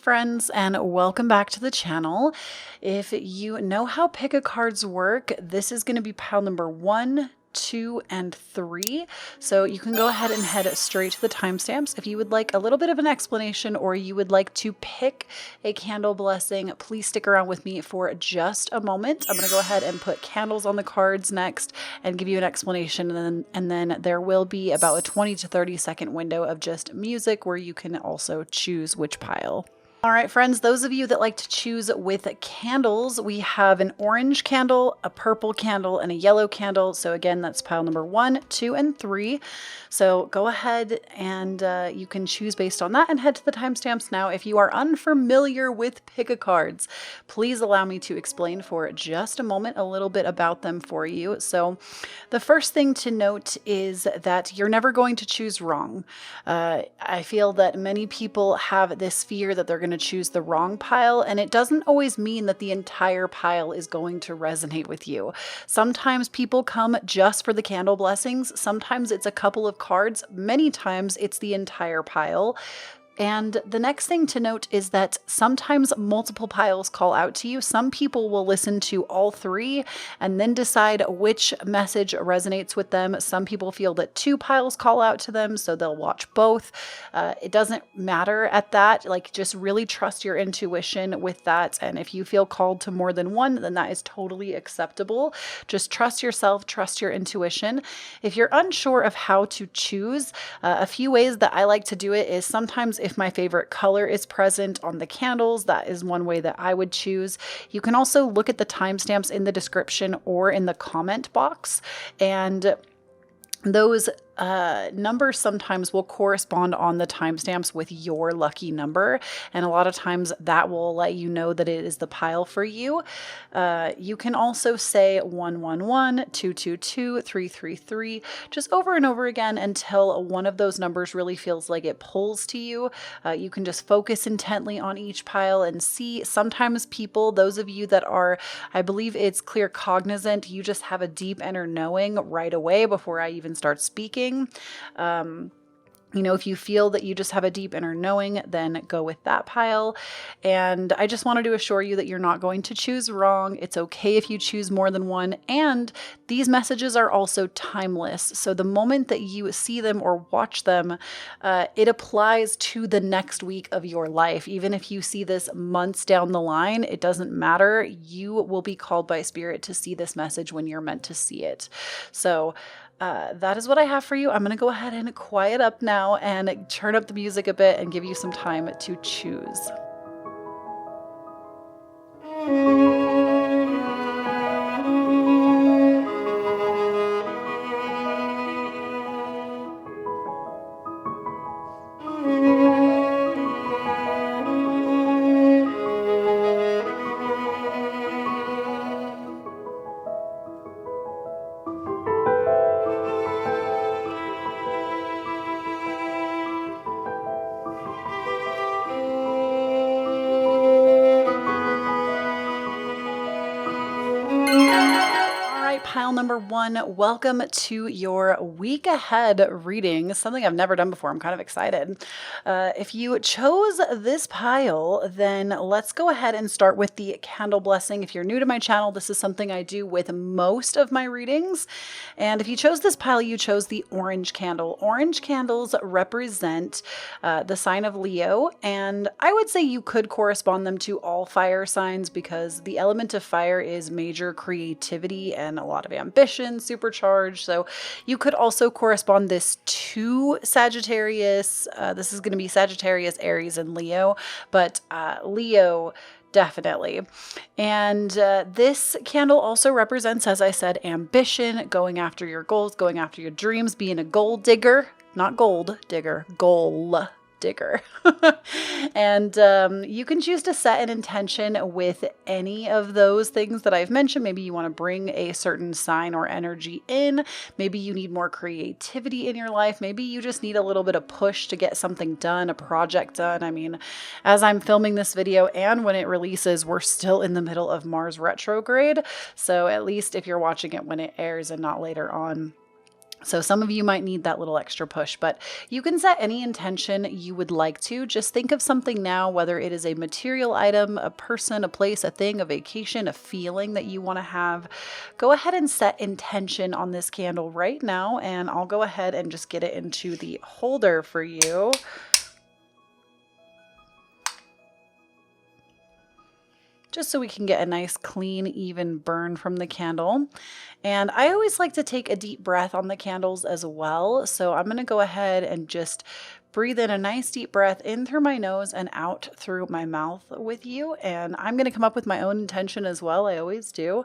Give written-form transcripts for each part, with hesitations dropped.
friends, and welcome back to the channel. If you know how pick-a-cards work, this is going to be pile number 1, 2, and 3. So you can go ahead and head straight to the timestamps. If you would like a little bit of an explanation or you would like to pick a candle blessing, please stick around with me for just a moment. I'm going to go ahead and put candles on the cards next and give you an explanation, and then there will be about a 20 to 30 second window of just music where you can also choose which pile. All right, friends, those of you that like to choose with candles, we have an orange candle, a purple candle, and a yellow candle. So again, that's pile number 1, 2, and 3. So go ahead and you can choose based on that and head to the timestamps now. If you are unfamiliar with pick-a-cards, please allow me to explain for just a moment a little bit about them for you. So the first thing to note is that you're never going to choose wrong. I feel that many people have this fear that they're going to choose the wrong pile, and it doesn't always mean that the entire pile is going to resonate with you. Sometimes people come just for the candle blessings. Sometimes it's a couple of cards. Many times it's the entire pile. And the next thing to note is that sometimes multiple piles call out to you. Some people will listen to all 3 and then decide which message resonates with them. Some people feel that 2 piles call out to them, so they'll watch both. It doesn't matter at that. Like, just really trust your intuition with that. And if you feel called to more than one, then that is totally acceptable. Just trust yourself, trust your intuition. If you're unsure of how to choose, a few ways that I like to do it is sometimes if my favorite color is present on the candles, that is one way that I would choose. You can also look at the timestamps in the description or in the comment box, and those numbers sometimes will correspond on the timestamps with your lucky number, and a lot of times that will let you know that it is the pile for you. You can also say 111, 222, 333, just over and over again until one of those numbers really feels like it pulls to you. You can just focus intently on each pile and see. Sometimes people, those of you that are, I believe it's clear cognizant, you just have a deep inner knowing right away before I even start speaking. You know, if you feel that you just have a deep inner knowing, then go with that pile. And I just wanted to assure you that you're not going to choose wrong. It's okay if you choose more than one. And these messages are also timeless. So the moment that you see them or watch them, it applies to the next week of your life. Even if you see this months down the line, it doesn't matter. You will be called by Spirit to see this message when you're meant to see it. So that is what I have for you. I'm going to go ahead and quiet up now and turn up the music a bit and give you some time to choose. Pile number 1, welcome to your week ahead reading, something I've never done before. I'm kind of excited. If you chose this pile, then let's go ahead and start with the candle blessing. If you're new to my channel, this is something I do with most of my readings. And if you chose this pile, you chose the orange candle. Orange candles represent the sign of Leo, and I would say you could correspond them to all fire signs because the element of fire is major creativity and a lot of ambition, supercharged. So you could also correspond this to Sagittarius. This is going to be Sagittarius, Aries, and Leo, but Leo definitely. And this candle also represents, as I said, ambition, going after your goals, going after your dreams, being a goal digger, not gold digger, goal digger. And you can choose to set an intention with any of those things that I've mentioned. Maybe you want to bring a certain sign or energy in. Maybe you need more creativity in your life. Maybe you just need a little bit of push to get something done, a project done. I mean, as I'm filming this video and when it releases, we're still in the middle of Mars retrograde. So at least if you're watching it when it airs and not later on, So some of you might need that little extra push, but you can set any intention you would like to. Just think of something now, whether it is a material item, a person, a place, a thing, a vacation, a feeling that you want to have. Go ahead and set intention on this candle right now, and I'll go ahead and just get it into the holder for you. Just so we can get a nice, clean, even burn from the candle. And I always like to take a deep breath on the candles as well. So I'm going to go ahead and just breathe in a nice deep breath in through my nose and out through my mouth with you. And I'm going to come up with my own intention as well. I always do.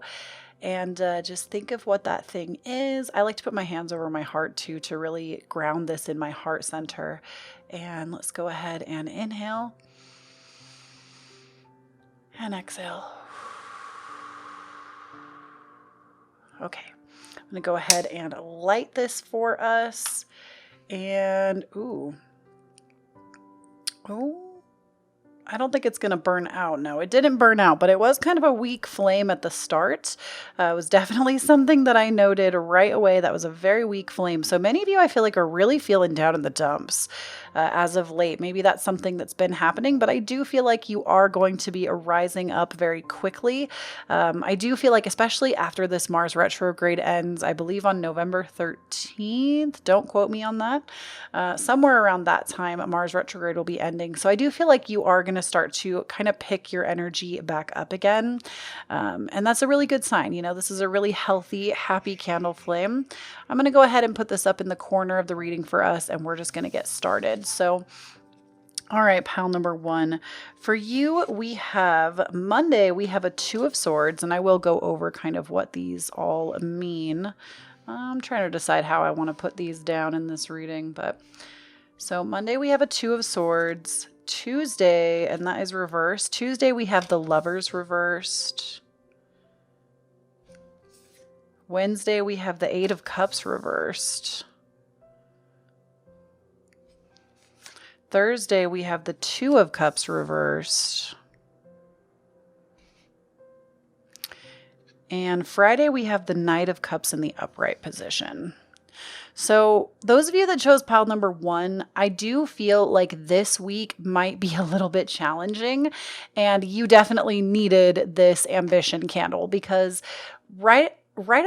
And just think of what that thing is. I like to put my hands over my heart too, to really ground this in my heart center. And let's go ahead and inhale. And exhale. Okay, I'm going to go ahead and light this for us. And, ooh, I don't think it's going to burn out. No, it didn't burn out, but it was kind of a weak flame at the start. It was definitely something that I noted right away. That was a very weak flame. So many of you, I feel like, are really feeling down in the dumps as of late. Maybe that's something that's been happening, but I do feel like you are going to be rising up very quickly. I do feel like, especially after this Mars retrograde ends, I believe on November 13th, don't quote me on that, somewhere around that time, Mars retrograde will be ending. So I do feel like you are going to start to kind of pick your energy back up again. And that's a really good sign. You know, this is a really healthy, happy candle flame. I'm going to go ahead and put this up in the corner of the reading for us, and we're just going to get started. So, all right, pile number one. For you, we have Monday, we have a Two of Swords, and I will go over kind of what these all mean. I'm trying to decide how I want to put these down in this reading, but so Monday we have a Two of Swords. Tuesday, and that is reversed. Tuesday we have the Lovers reversed. Wednesday we have the Eight of Cups reversed. Thursday we have the Two of Cups reversed. And Friday we have the Knight of Cups in the upright position. So those of you that chose pile number one, I do feel like this week might be a little bit challenging, and you definitely needed this ambition candle, because right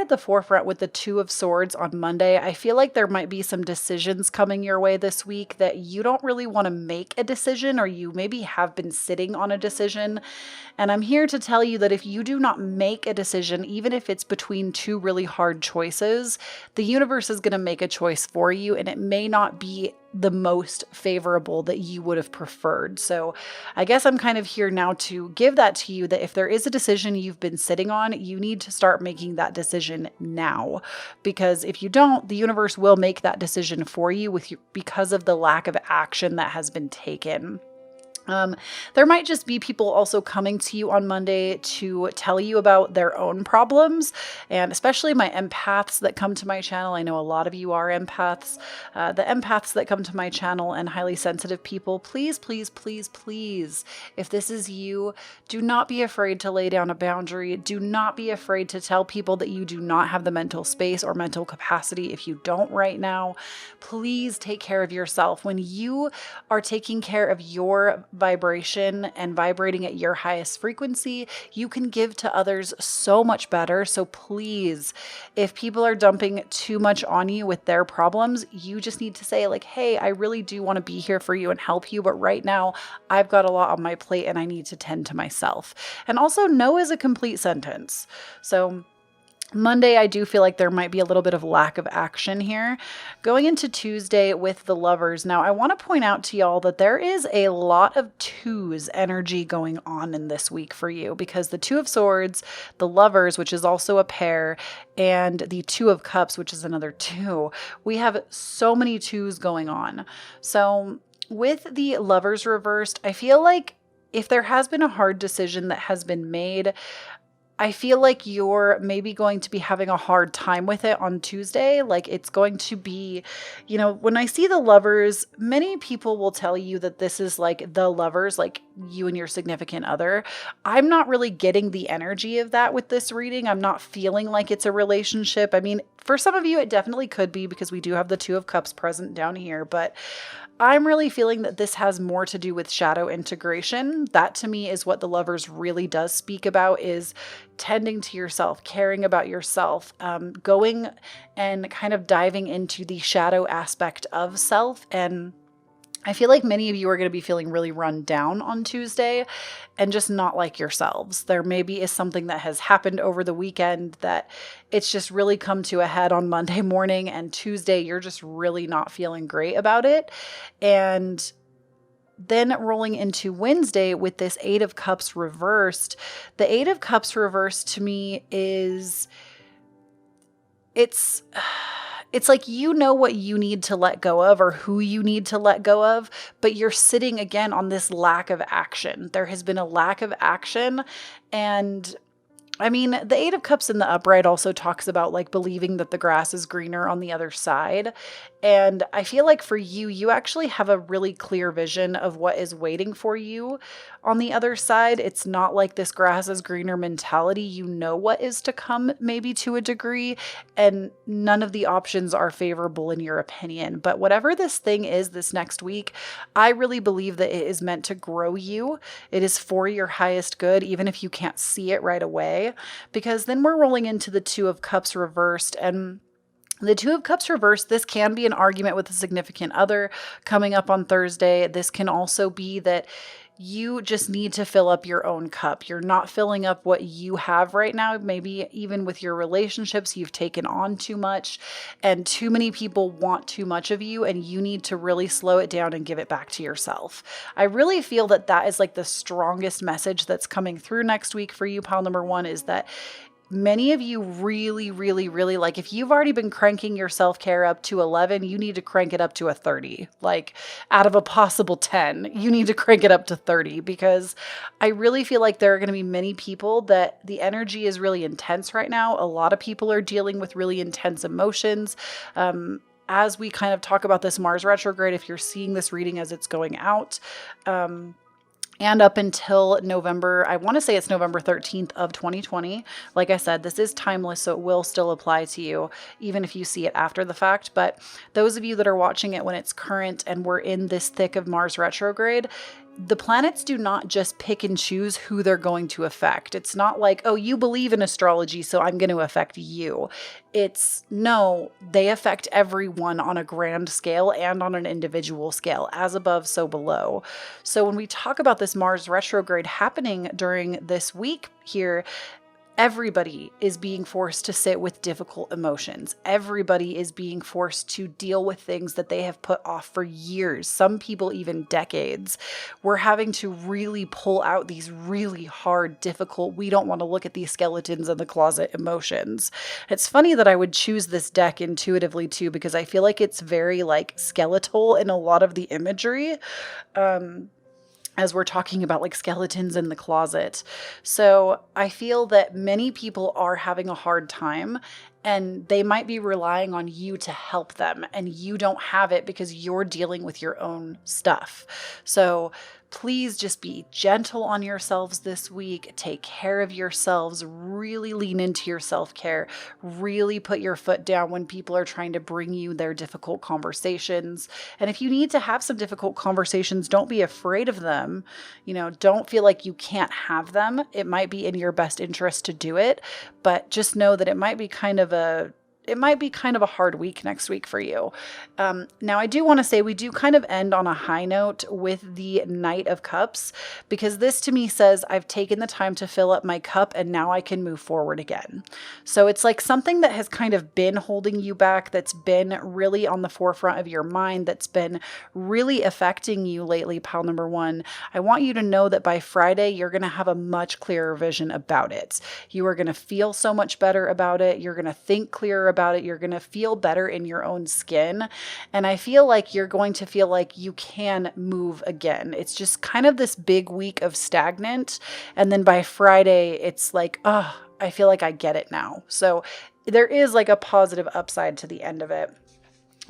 at the forefront with the Two of Swords on Monday, I feel like there might be some decisions coming your way this week that you don't really want to make a decision, or you maybe have been sitting on a decision. And I'm here to tell you that if you do not make a decision, even if it's between two really hard choices, the universe is going to make a choice for you, and it may not be the most favorable that you would have preferred. So I guess I'm kind of here now to give that to you, that if there is a decision you've been sitting on, you need to start making that decision now, because if you don't, the universe will make that decision for you because of the lack of action that has been taken. There might just be people also coming to you on Monday to tell you about their own problems, and especially my empaths that come to my channel. I know a lot of you are empaths. The empaths that come to my channel and highly sensitive people, please, please, please, please, if this is you, do not be afraid to lay down a boundary. Do not be afraid to tell people that you do not have the mental space or mental capacity if you don't right now. Please take care of yourself. When you are taking care of your vibration and vibrating at your highest frequency, you can give to others so much better. So please, if people are dumping too much on you with their problems, you just need to say like, hey, I really do want to be here for you and help you, but right now I've got a lot on my plate and I need to tend to myself. And also, no is a complete sentence. So Monday, I do feel like there might be a little bit of lack of action here. Going into Tuesday with the Lovers. Now, I want to point out to y'all that there is a lot of twos energy going on in this week for you, because the Two of Swords, the Lovers, which is also a pair, and the Two of Cups, which is another two, we have so many twos going on. So with the Lovers reversed, I feel like if there has been a hard decision that has been made, I feel like you're maybe going to be having a hard time with it on Tuesday. Like it's going to be, when I see the lovers, many people will tell you that this is like the lovers, like you and your significant other. I'm not really getting the energy of that with this reading. I'm not feeling like it's a relationship. I mean, for some of you, it definitely could be because we do have the Two of Cups present down here, but I'm really feeling that this has more to do with shadow integration. That to me is what the lovers really does speak about, is tending to yourself, caring about yourself, going and kind of diving into the shadow aspect of self. And I feel like many of you are going to be feeling really run down on Tuesday and just not like yourselves. There maybe is something that has happened over the weekend that it's just really come to a head on Monday morning, and Tuesday you're just really not feeling great about it. And then rolling into Wednesday with this Eight of Cups reversed, the Eight of Cups reversed to me is, it's like you know what you need to let go of or who you need to let go of, but you're sitting again on this lack of action. There has been a lack of action. And I mean, the Eight of Cups in the upright also talks about like believing that the grass is greener on the other side. And I feel like for you, you actually have a really clear vision of what is waiting for you on the other side. It's not like this grass is greener mentality. You know what is to come, maybe to a degree, and none of the options are favorable in your opinion. But whatever this thing is this next week, I really believe that it is meant to grow you. It is for your highest good, even if you can't see it right away, because then we're rolling into the Two of Cups reversed. And the Two of Cups reversed, this can be an argument with a significant other coming up on Thursday. This can also be that you just need to fill up your own cup. You're not filling up what you have right now. Maybe even with your relationships, you've taken on too much and too many people want too much of you, and you need to really slow it down and give it back to yourself. I really feel that that is like the strongest message that's coming through next week for you, pile number one, is that many of you really, really, really, like if you've already been cranking your self-care up to 11, you need to crank it up to a 30. Like out of a possible 10, you need to crank it up to 30, because I really feel like there are going to be many people that the energy is really intense right now. A lot of people are dealing with really intense emotions. As we kind of talk about this Mars retrograde, if you're seeing this reading as it's going out, and up until November, I want to say it's November 13th of 2020. Like I said, this is timeless, so it will still apply to you, even if you see it after the fact. But those of you that are watching it when it's current and we're in this thick of Mars retrograde, the planets do not just pick and choose who they're going to affect. It's not like, oh, you believe in astrology, so I'm going to affect you. It's no, they affect everyone on a grand scale and on an individual scale, as above, so below. So when we talk about this Mars retrograde happening during this week here, everybody is being forced to sit with difficult emotions. Everybody is being forced to deal with things that they have put off for years, some people even decades. We're having to really pull out these really hard, difficult, we don't want to look at these skeletons in the closet emotions. It's funny that I would choose this deck intuitively too, because I feel like it's very like skeletal in a lot of the imagery. As we're talking about like skeletons in the closet. So I feel that many people are having a hard time, and they might be relying on you to help them, and you don't have it because you're dealing with your own stuff. So please just be gentle on yourselves this week. Take care of yourselves. Really lean into your self-care. Really put your foot down when people are trying to bring you their difficult conversations. And if you need to have some difficult conversations, don't be afraid of them. Don't feel like you can't have them. It might be in your best interest to do it, but just know that it might be kind of a hard week next week for you. Now, I do want to say we do kind of end on a high note with the Knight of Cups, because this to me says I've taken the time to fill up my cup and now I can move forward again. So it's like something that has kind of been holding you back, that's been really on the forefront of your mind, that's been really affecting you lately, pile number one. I want you to know that by Friday, you're going to have a much clearer vision about it. You are going to feel so much better about it. You're going to think clearer about it. You're going to feel better in your own skin. And I feel like you're going to feel like you can move again. It's just kind of this big week of stagnant. And then by Friday, it's like, oh, I feel like I get it now. So there is like a positive upside to the end of it.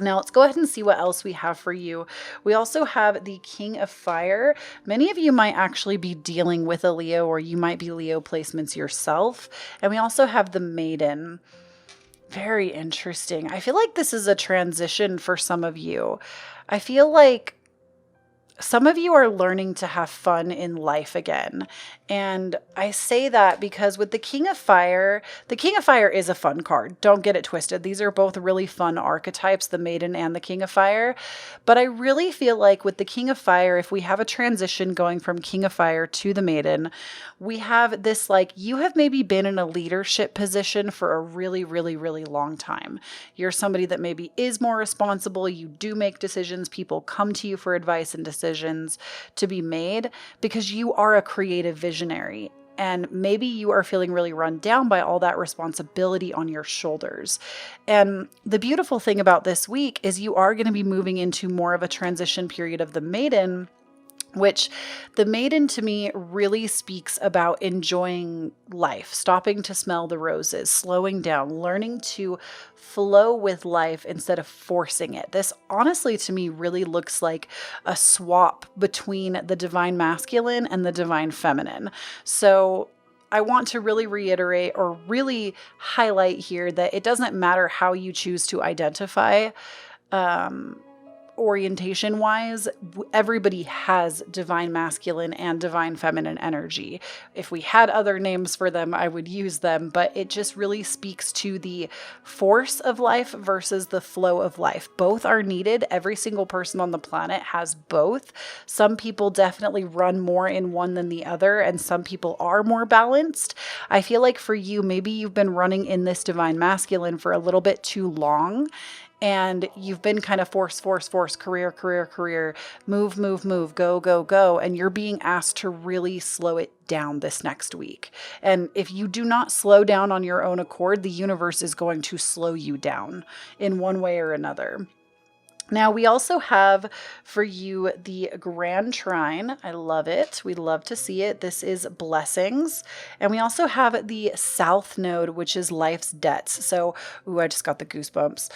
Now let's go ahead and see what else we have for you. We also have the King of Fire. Many of you might actually be dealing with a Leo, or you might be Leo placements yourself. And we also have the Maiden. Very interesting. I feel like this is a transition for some of you. I feel like some of you are learning to have fun in life again. And I say that because with the King of Fire is a fun card. Don't get it twisted. These are both really fun archetypes, the Maiden and the King of Fire. But I really feel like with the King of Fire, if we have a transition going from King of Fire to the Maiden, we have this, like, you have maybe been in a leadership position for a really, really, really long time. You're somebody that maybe is more responsible. You do make decisions. People come to you for advice and decisions to be made because you are a creative visionary. And maybe you are feeling really run down by all that responsibility on your shoulders. And the beautiful thing about this week is you are going to be moving into more of a transition period of the Maiden, which the Maiden to me really speaks about enjoying life, stopping to smell the roses, slowing down, learning to flow with life instead of forcing it. This honestly to me really looks like a swap between the divine masculine and the divine feminine. So I want to really reiterate or really highlight here that it doesn't matter how you choose to identify, orientation wise, everybody has divine masculine and divine feminine energy. If we had other names for them, I would use them, but it just really speaks to the force of life versus the flow of life. Both are needed. Every single person on the planet has both. Some people definitely run more in one than the other, and some people are more balanced. I feel like for you, maybe you've been running in this divine masculine for a little bit too long, and you've been kind of force, career, move, go, and you're being asked to really slow it down this next week. And if you do not slow down on your own accord, the universe is going to slow you down in one way or another. Now, we also have for you the Grand Trine. I love it. We love to see it. This is blessings. And we also have the South Node, which is life's debts. So, ooh, I just got the goosebumps.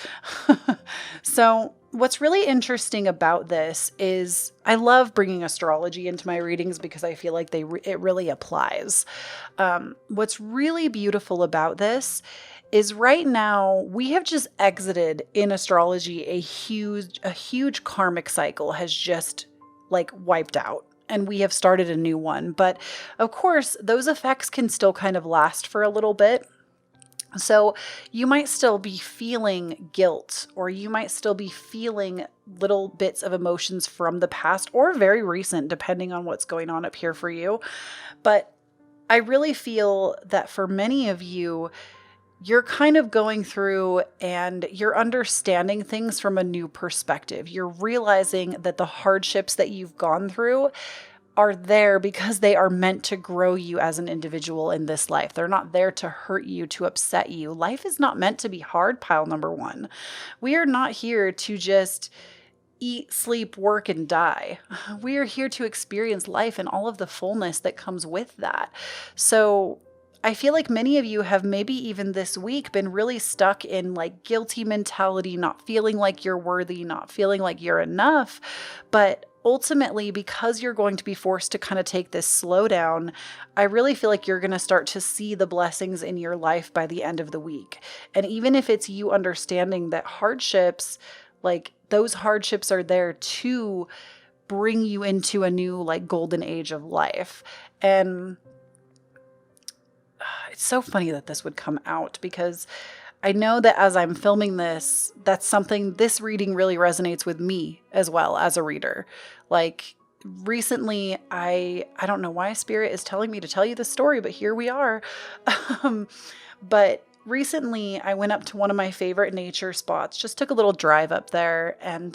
So, what's really interesting about this is I love bringing astrology into my readings because I feel like it really applies. What's really beautiful about this is right now we have just exited in astrology a huge karmic cycle has just like wiped out, and we have started a new one. But of course, those effects can still kind of last for a little bit. So you might still be feeling guilt, or you might still be feeling little bits of emotions from the past or very recent, depending on what's going on up here for you. But I really feel that for many of you, you're kind of going through and you're understanding things from a new perspective. You're realizing that the hardships that you've gone through are there because they are meant to grow you as an individual in this life. They're not there to hurt you, to upset you. Life is not meant to be hard, pile number one. We are not here to just eat, sleep, work, and die. We are here to experience life and all of the fullness that comes with that. So I feel like many of you have maybe even this week been really stuck in like guilty mentality, not feeling like you're worthy, not feeling like you're enough. But ultimately, because you're going to be forced to kind of take this slowdown, I really feel like you're going to start to see the blessings in your life by the end of the week. And even if it's you understanding that hardships, like those hardships are there to bring you into a new like golden age of life. And it's so funny that this would come out because I know that as I'm filming this, that's something, this reading really resonates with me as well as a reader. Like recently, I don't know why Spirit is telling me to tell you this story, but here we are. But recently I went up to one of my favorite nature spots, just took a little drive up there and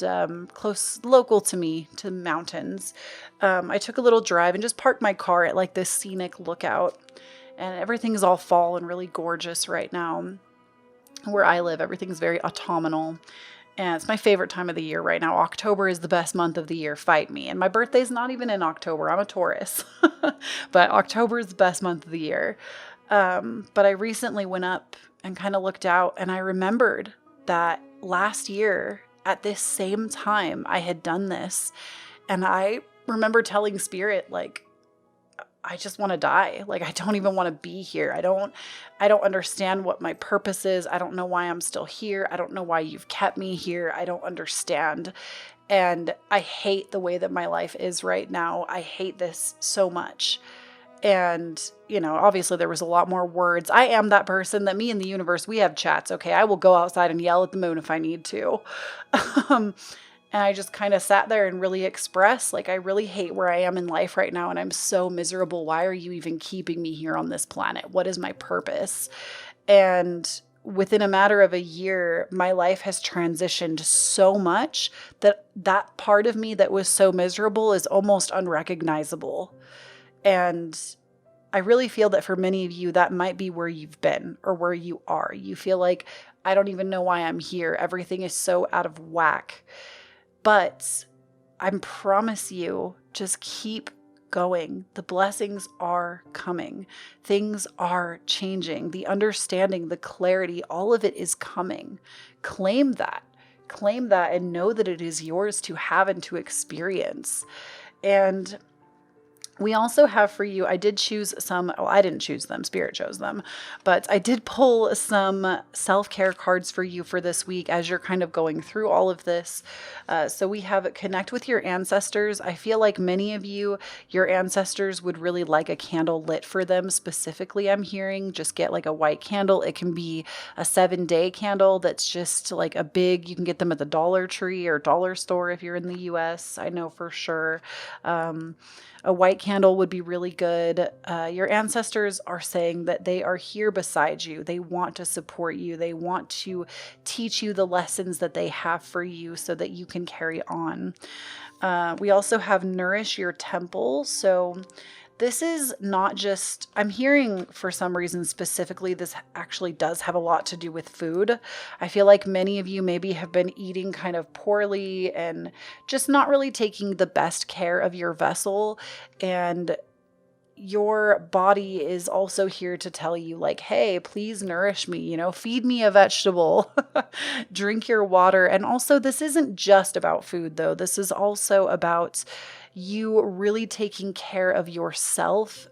local to me, to the mountains. I took a little drive and just parked my car at like this scenic lookout. And everything's all fall and really gorgeous right now. Where I live, everything's very autumnal. And it's my favorite time of the year right now. October is the best month of the year, fight me. And my birthday's not even in October. I'm a Taurus. But October is the best month of the year. But I recently went up and kind of looked out, and I remembered that last year at this same time I had done this. And I remember telling Spirit, like, I just want to die. Like, I don't even want to be here. I don't understand what my purpose is. I don't know why I'm still here. I don't know why you've kept me here. I don't understand. And I hate the way that my life is right now. I hate this so much. And, you know, obviously there was a lot more words. I am that person that me and the universe, we have chats. Okay. I will go outside and yell at the moon if I need to. And I just kind of sat there and really expressed, like, I really hate where I am in life right now. And I'm so miserable. Why are you even keeping me here on this planet? What is my purpose? And within a matter of a year, my life has transitioned so much that that part of me that was so miserable is almost unrecognizable. And I really feel that for many of you, that might be where you've been or where you are. You feel like, I don't even know why I'm here. Everything is so out of whack. But I promise you, just keep going. The blessings are coming. Things are changing. The understanding, the clarity, all of it is coming. Claim that. Claim that and know that it is yours to have and to experience. And we also have for you, I did choose some, well, I didn't choose them, Spirit chose them, but I did pull some self-care cards for you for this week as you're kind of going through all of this. So we have Connect with Your Ancestors. I feel like many of you, your ancestors would really like a candle lit for them specifically. I'm hearing just get like a white candle. It can be a 7-day candle that's just like a big, you can get them at the Dollar Tree or dollar store if you're in the US. I know for sure. A white candle would be really good. Your ancestors are saying that they are here beside you. They want to support you. They want to teach you the lessons that they have for you so that you can carry on. We also have Nourish Your Temple. So this is not just, I'm hearing for some reason specifically, this actually does have a lot to do with food. I feel like many of you maybe have been eating kind of poorly and just not really taking the best care of your vessel. And your body is also here to tell you, like, hey, please nourish me, you know, feed me a vegetable, drink your water. And also, this isn't just about food, though. This is also about you really taking care of yourself,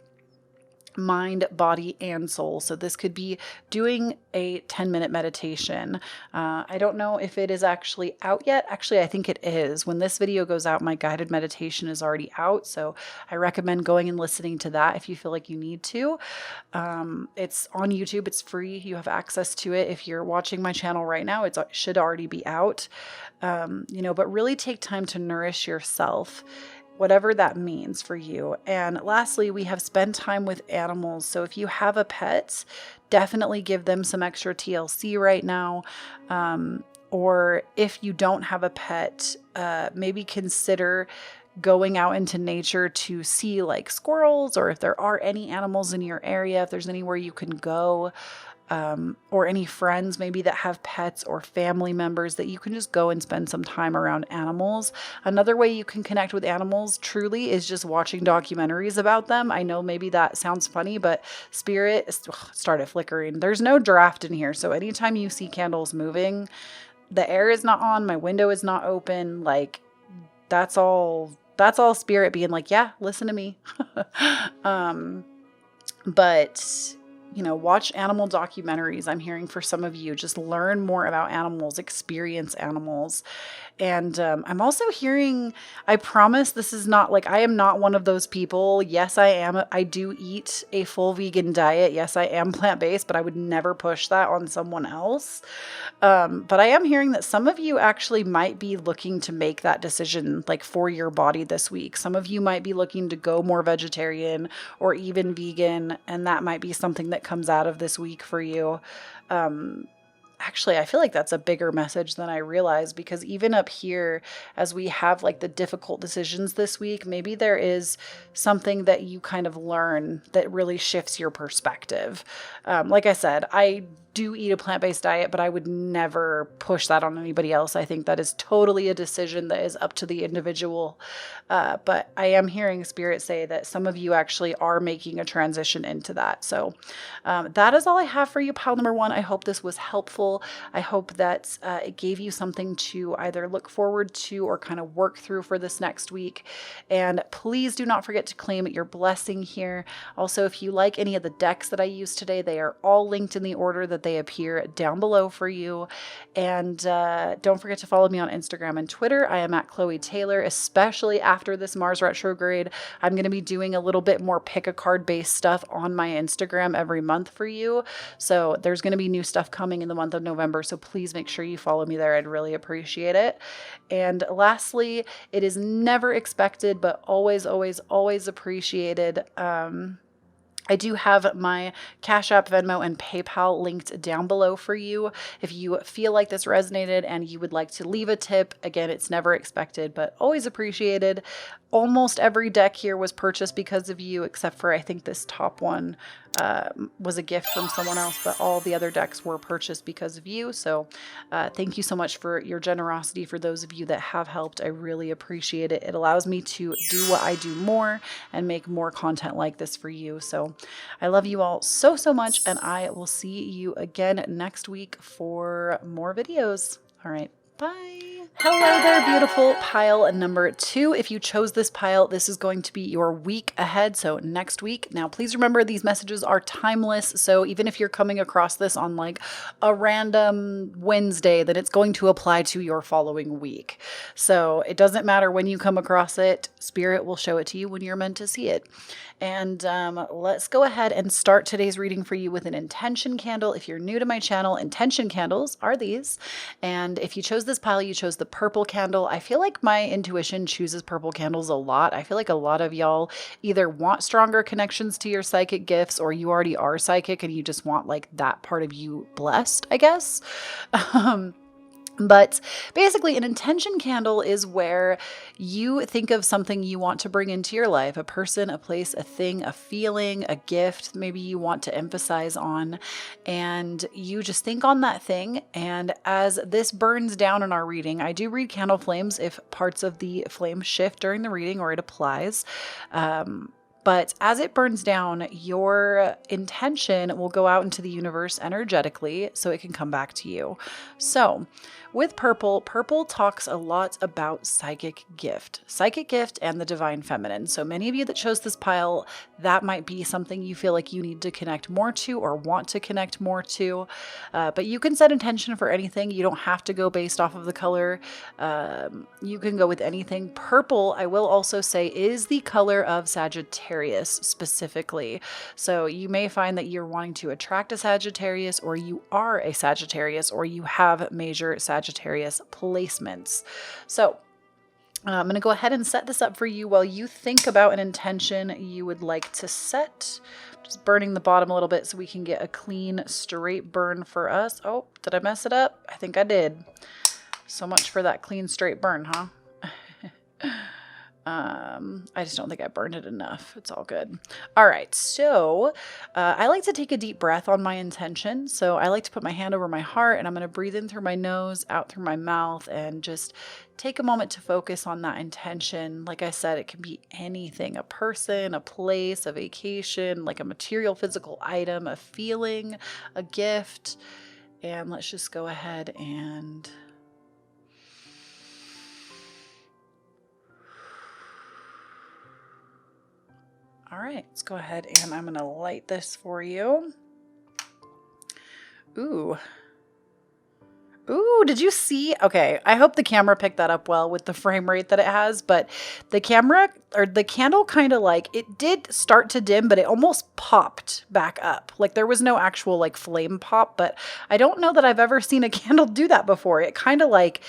mind, body, and soul. So this could be doing a 10-minute meditation. I don't know if it is actually out yet. Actually, I think it is. When this video goes out, my guided meditation is already out. So I recommend going and listening to that if you feel like you need to. It's on YouTube. It's free. You have access to it. If you're watching my channel right now, it should already be out. You know, but really take time to nourish yourself, whatever that means for you. And lastly, we have spend time with animals. So if you have a pet, definitely give them some extra TLC right now. Or if you don't have a pet, maybe consider going out into nature to see like squirrels, or if there are any animals in your area, if there's anywhere you can go. Or any friends maybe that have pets or family members that you can just go and spend some time around animals. Another way you can connect with animals truly is just watching documentaries about them. I know maybe that sounds funny, but Spirit started flickering. There's no draft in here. So anytime you see candles moving, the air is not on, my window is not open. Like that's all Spirit being like, yeah, listen to me. But you know, watch animal documentaries. I'm hearing for some of you, just learn more about animals, experience animals. And I'm also hearing, I promise this is not like, I am not one of those people. Yes, I am. I do eat a full vegan diet. Yes, I am plant-based, but I would never push that on someone else. But I am hearing that some of you actually might be looking to make that decision like for your body this week. Some of you might be looking to go more vegetarian or even vegan, and that might be something that comes out of this week for you. Actually, I feel like that's a bigger message than I realized, because even up here, as we have like the difficult decisions this week, maybe there is something that you kind of learn that really shifts your perspective. Like I said, I do eat a plant-based diet, but I would never push that on anybody else. I think that is totally a decision that is up to the individual. But I am hearing Spirit say that some of you actually are making a transition into that. So that is all I have for you, pile number one. I hope this was helpful. I hope that it gave you something to either look forward to or kind of work through for this next week. And please do not forget to claim your blessing here. Also, if you like any of the decks that I used today, they are all linked in the order that they appear down below for you. And don't forget to follow me on Instagram and Twitter. I am at Kloee Taylor, especially after this Mars retrograde. I'm going to be doing a little bit more pick a card based stuff on my Instagram every month for you. So there's going to be new stuff coming in the month of November. So please make sure you follow me there. I'd really appreciate it. And lastly, it is never expected, but always, always, always appreciated. I do have my Cashapp, Venmo, and PayPal linked down below for you. If you feel like this resonated and you would like to leave a tip, again, it's never expected, but always appreciated. Almost every deck here was purchased because of you, except for I think this top one was a gift from someone else, but all the other decks were purchased because of you. So thank you so much for your generosity. For those of you that have helped, I really appreciate it. It allows me to do what I do more and make more content like this for you. So I love you all so, so much, and I will see you again next week for more videos. All right. Bye. Hello there, beautiful pile number two. If you chose this pile, this is going to be your week ahead. So next week. Now, please remember these messages are timeless. So even if you're coming across this on like a random Wednesday, then it's going to apply to your following week. So it doesn't matter when you come across it. Spirit will show it to you when you're meant to see it. And let's go ahead and start today's reading for you with an intention candle. If you're new to my channel, intention candles are these. And if you chose this pile, you chose the purple candle. I feel like my intuition chooses purple candles a lot. I feel like a lot of y'all either want stronger connections to your psychic gifts, or you already are psychic and you just want like that part of you blessed, I guess. But basically, an intention candle is where you think of something you want to bring into your life, a person, a place, a thing, a feeling, a gift, maybe you want to emphasize on, and you just think on that thing. And as this burns down in our reading, I do read candle flames if parts of the flame shift during the reading or it applies. But as it burns down, your intention will go out into the universe energetically so it can come back to you. So with purple, purple talks a lot about psychic gift and the divine feminine. So many of you that chose this pile, that might be something you feel like you need to connect more to or want to connect more to. But you can set intention for anything. You don't have to go based off of the color. You can go with anything. Purple, I will also say, is the color of Sagittarius specifically. So you may find that you're wanting to attract a Sagittarius, or you are a Sagittarius, or you have major Sagittarius placements. So I'm going to go ahead and set this up for you while you think about an intention you would like to set. Just burning the bottom a little bit so we can get a clean, straight burn for us. Oh, did I mess it up? I think I did. So much for that clean, straight burn, huh? I just don't think I burned it enough. It's all good. All right. So I like to take a deep breath on my intention. So I like to put my hand over my heart, and I'm going to breathe in through my nose, out through my mouth, and just take a moment to focus on that intention. Like I said, it can be anything, a person, a place, a vacation, like a material, physical item, a feeling, a gift. And let's just go ahead and all right, let's go ahead and I'm going to light this for you. Ooh. Ooh, did you see? Okay, I hope the camera picked that up well with the frame rate that it has, but the camera or the candle kind of like, it did start to dim, but it almost popped back up. Like there was no actual like flame pop, but I don't know that I've ever seen a candle do that before. It kind of like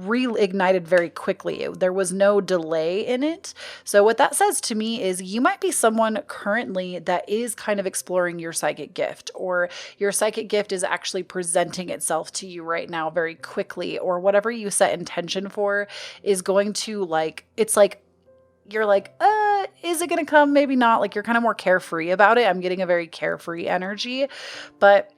reignited very quickly. There was no delay in it. So what that says to me is you might be someone currently that is kind of exploring your psychic gift, or your psychic gift is actually presenting itself to you right now very quickly, or whatever you set intention for is going to it's like, you're like, is it going to come? Maybe not. Like, you're kind of more carefree about it. I'm getting a very carefree energy, but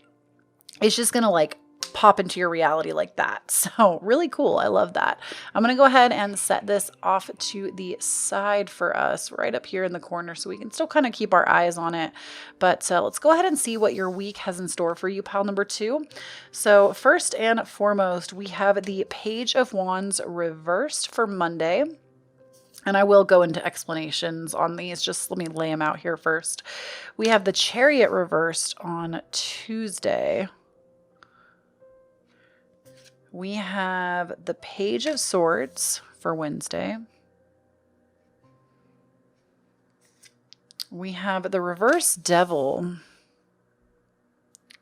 it's just going to pop into your reality like that. So really cool. I love that. I'm going to go ahead and set this off to the side for us right up here in the corner so we can still kind of keep our eyes on it. But let's go ahead and see what your week has in store for you, pile number 2. So first and foremost, we have the Page of Wands reversed for Monday. And I will go into explanations on these. Just let me lay them out here first. We have the Chariot reversed on Tuesday. We have the Page of Swords for Wednesday. We have the Reverse Devil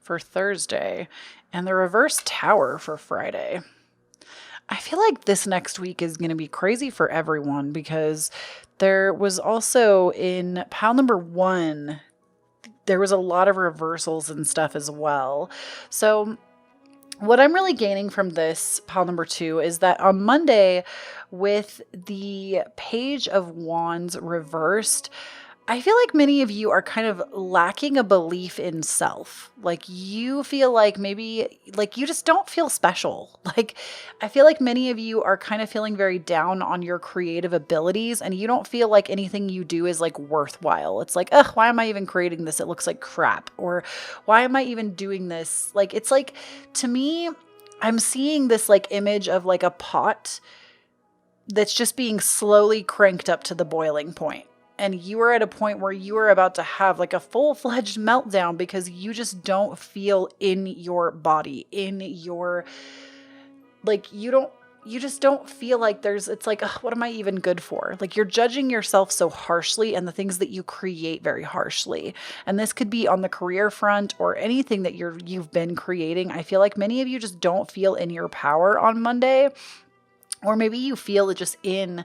for Thursday. And the Reverse Tower for Friday. I feel like this next week is going to be crazy for everyone, because there was also in pile number 1, there was a lot of reversals and stuff as well. So what I'm really gaining from this pile number 2 is that on Monday, with the Page of Wands reversed, I feel like many of you are kind of lacking a belief in self. Like, you feel like maybe you just don't feel special. Like, I feel like many of you are kind of feeling very down on your creative abilities, and you don't feel like anything you do is worthwhile. It's like, ugh, why am I even creating this? It looks like crap. Or why am I even doing this? It's to me, I'm seeing this image of a pot that's just being slowly cranked up to the boiling point. And you are at a point where you are about to have a full-fledged meltdown because you just don't feel in your body, in your, you just don't feel like it's ugh, what am I even good for? You're judging yourself so harshly and the things that you create very harshly. And this could be on the career front or anything that you've been creating. I feel like many of you just don't feel in your power on Monday, or maybe you feel it just in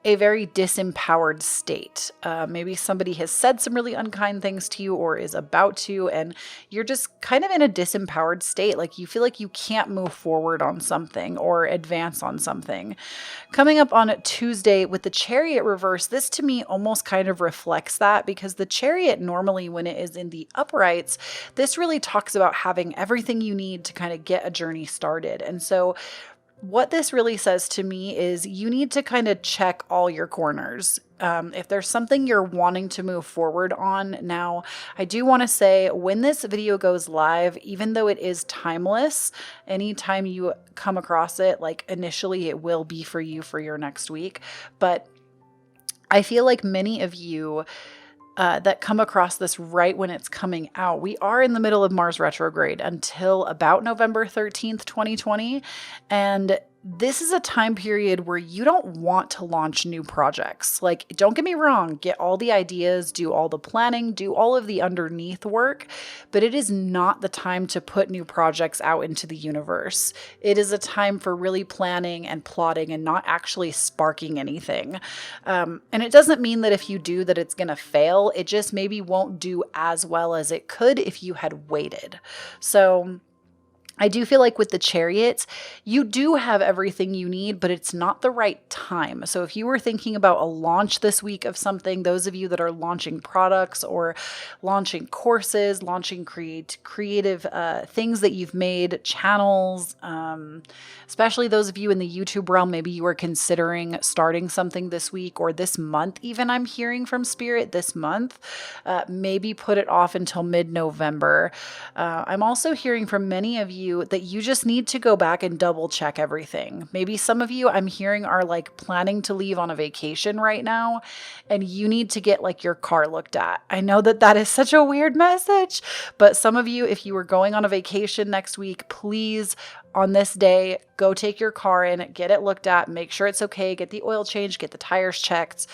a very disempowered state. Maybe somebody has said some really unkind things to you or is about to, and you're just kind of in a disempowered state. You feel like you can't move forward on something or advance on something. Coming up on Tuesday with the Chariot reverse, this to me almost kind of reflects that, because the Chariot normally, when it is in the uprights, this really talks about having everything you need to kind of get a journey started. And so what this really says to me is you need to kind of check all your corners. If there's something you're wanting to move forward on. Now, I do want to say, when this video goes live, even though it is timeless, anytime you come across it, initially it will be for you for your next week. But I feel like many of you that come across this right when it's coming out. We are in the middle of Mars retrograde until about November 13th, 2020. And this is a time period where you don't want to launch new projects. Don't get me wrong, get all the ideas, do all the planning, do all of the underneath work, but it is not the time to put new projects out into the universe. It is a time for really planning and plotting and not actually sparking anything. And it doesn't mean that if you do that it's going to fail. It just maybe won't do as well as it could if you had waited. So I do feel like with the Chariots, you do have everything you need, but it's not the right time. So if you were thinking about a launch this week of something, those of you that are launching products or launching courses, launching creative things that you've made, channels, especially those of you in the YouTube realm, maybe you are considering starting something this week or this month, even I'm hearing from Spirit this month, maybe put it off until mid-November. I'm also hearing from many of you that you just need to go back and double check everything. Maybe some of you I'm hearing are planning to leave on a vacation right now, and you need to get your car looked at. I know that is such a weird message, but some of you, if you were going on a vacation next week, please, on this day, go take your car in, get it looked at, make sure it's okay, get the oil changed, get the tires checked.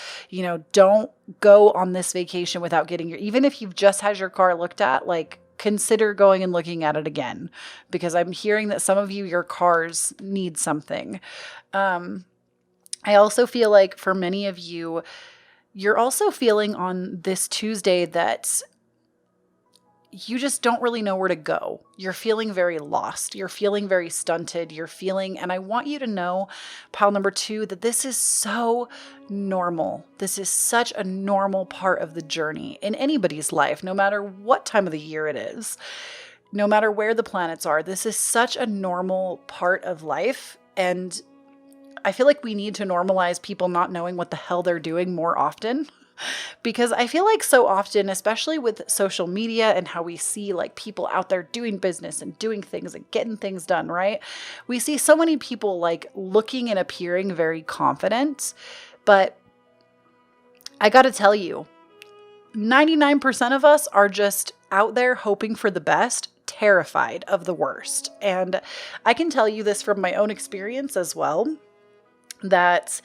Don't go on this vacation without getting even if you've just had your car looked at, consider going and looking at it again, because I'm hearing that some of you, your cars need something. I also feel like for many of you, you're also feeling on this Tuesday that you just don't really know where to go. You're feeling very lost. You're feeling very stunted. You're feeling, and I want you to know, pile number 2, that this is so normal. This is such a normal part of the journey in anybody's life, no matter what time of the year it is, no matter where the planets are. This is such a normal part of life. And I feel like we need to normalize people not knowing what the hell they're doing more often. Because I feel like so often, especially with social media and how we see like people out there doing business and doing things and getting things done, right? We see so many people like looking and appearing very confident. But I got to tell you, 99% of us are just out there hoping for the best, terrified of the worst. And I can tell you this from my own experience as well, that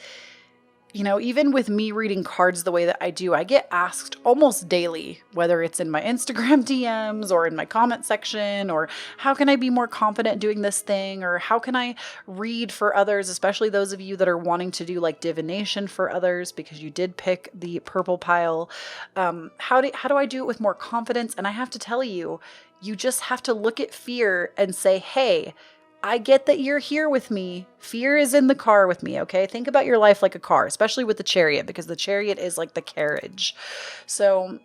even with me reading cards the way that I do, I get asked almost daily, whether it's in my Instagram DMs or in my comment section, or how can I be more confident doing this thing? Or how can I read for others, especially those of you that are wanting to do like divination for others, because you did pick the purple pile. How do I do it with more confidence? And I have to tell you, you just have to look at fear and say, hey, I get that you're here with me. Fear is in the car with me, okay? Think about your life like a car, especially with the chariot, because the chariot is like the carriage. So,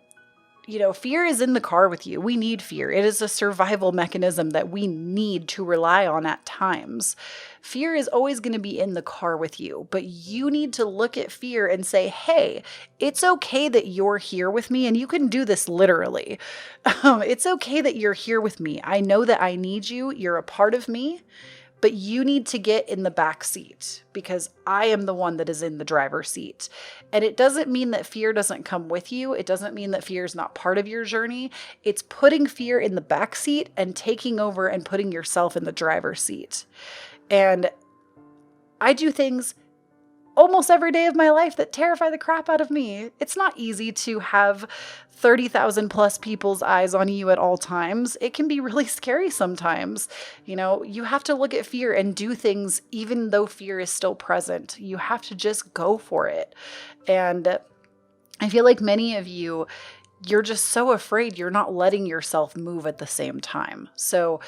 fear is in the car with you. We need fear. It is a survival mechanism that we need to rely on at times. Fear is always going to be in the car with you, but you need to look at fear and say, hey, it's okay that you're here with me, and you can do this literally. It's okay that you're here with me. I know that I need you. You're a part of me. But you need to get in the back seat, because I am the one that is in the driver's seat. And it doesn't mean that fear doesn't come with you. It doesn't mean that fear is not part of your journey. It's putting fear in the back seat and taking over and putting yourself in the driver's seat. And I do things almost every day of my life that terrify the crap out of me. It's not easy to have 30,000 plus people's eyes on you at all times. It can be really scary sometimes. You have to look at fear and do things even though fear is still present. You have to just go for it. And I feel like many of you, you're just so afraid you're not letting yourself move at the same time. So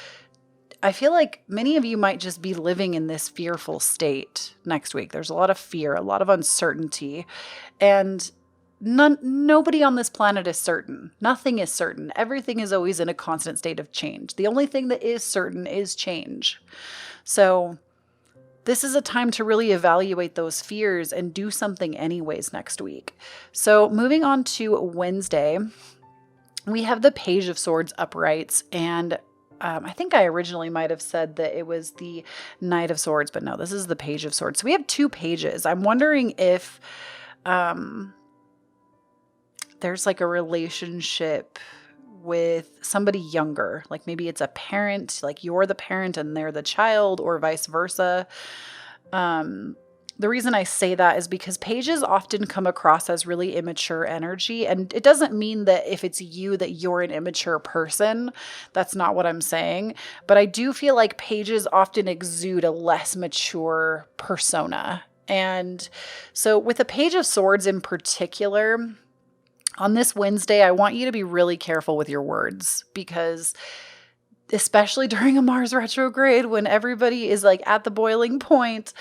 I feel like many of you might just be living in this fearful state next week. There's a lot of fear, a lot of uncertainty, and nobody on this planet is certain. Nothing is certain. Everything is always in a constant state of change. The only thing that is certain is change. So this is a time to really evaluate those fears and do something anyways next week. So moving on to Wednesday, we have the Page of Swords uprights, and I think I originally might have said that it was the Knight of Swords, but no, this is the Page of Swords. So we have 2 pages. I'm wondering if there's like a relationship with somebody younger, like maybe it's a parent, like you're the parent and they're the child, or vice versa. The reason I say that is because pages often come across as really immature energy. And it doesn't mean that if it's you that you're an immature person. That's not what I'm saying. But I do feel like pages often exude a less mature persona. And so with the Page of Swords in particular, on this Wednesday, I want you to be really careful with your words, because especially during a Mars retrograde, when everybody is like at the boiling point,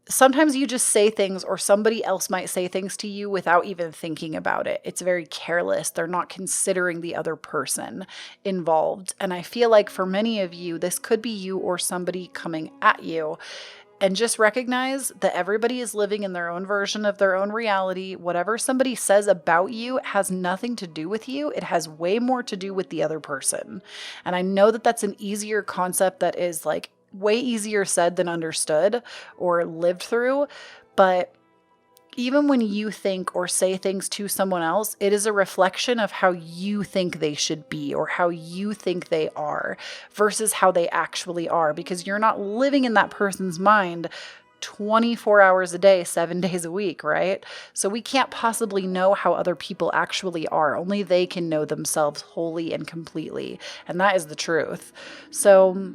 sometimes you just say things, or somebody else might say things to you without even thinking about it. It's very careless. They're not considering the other person involved. And I feel like for many of you, this could be you or somebody coming at you. And just recognize that everybody is living in their own version of their own reality. Whatever somebody says about you has nothing to do with you. It has way more to do with the other person. And I know that that's an easier concept that is like way easier said than understood or lived through. But even when you think or say things to someone else, it is a reflection of how you think they should be or how you think they are versus how they actually are, because you're not living in that person's mind 24 hours a day, 7 days a week, right? So we can't possibly know how other people actually are. Only they can know themselves wholly and completely. And that is the truth. So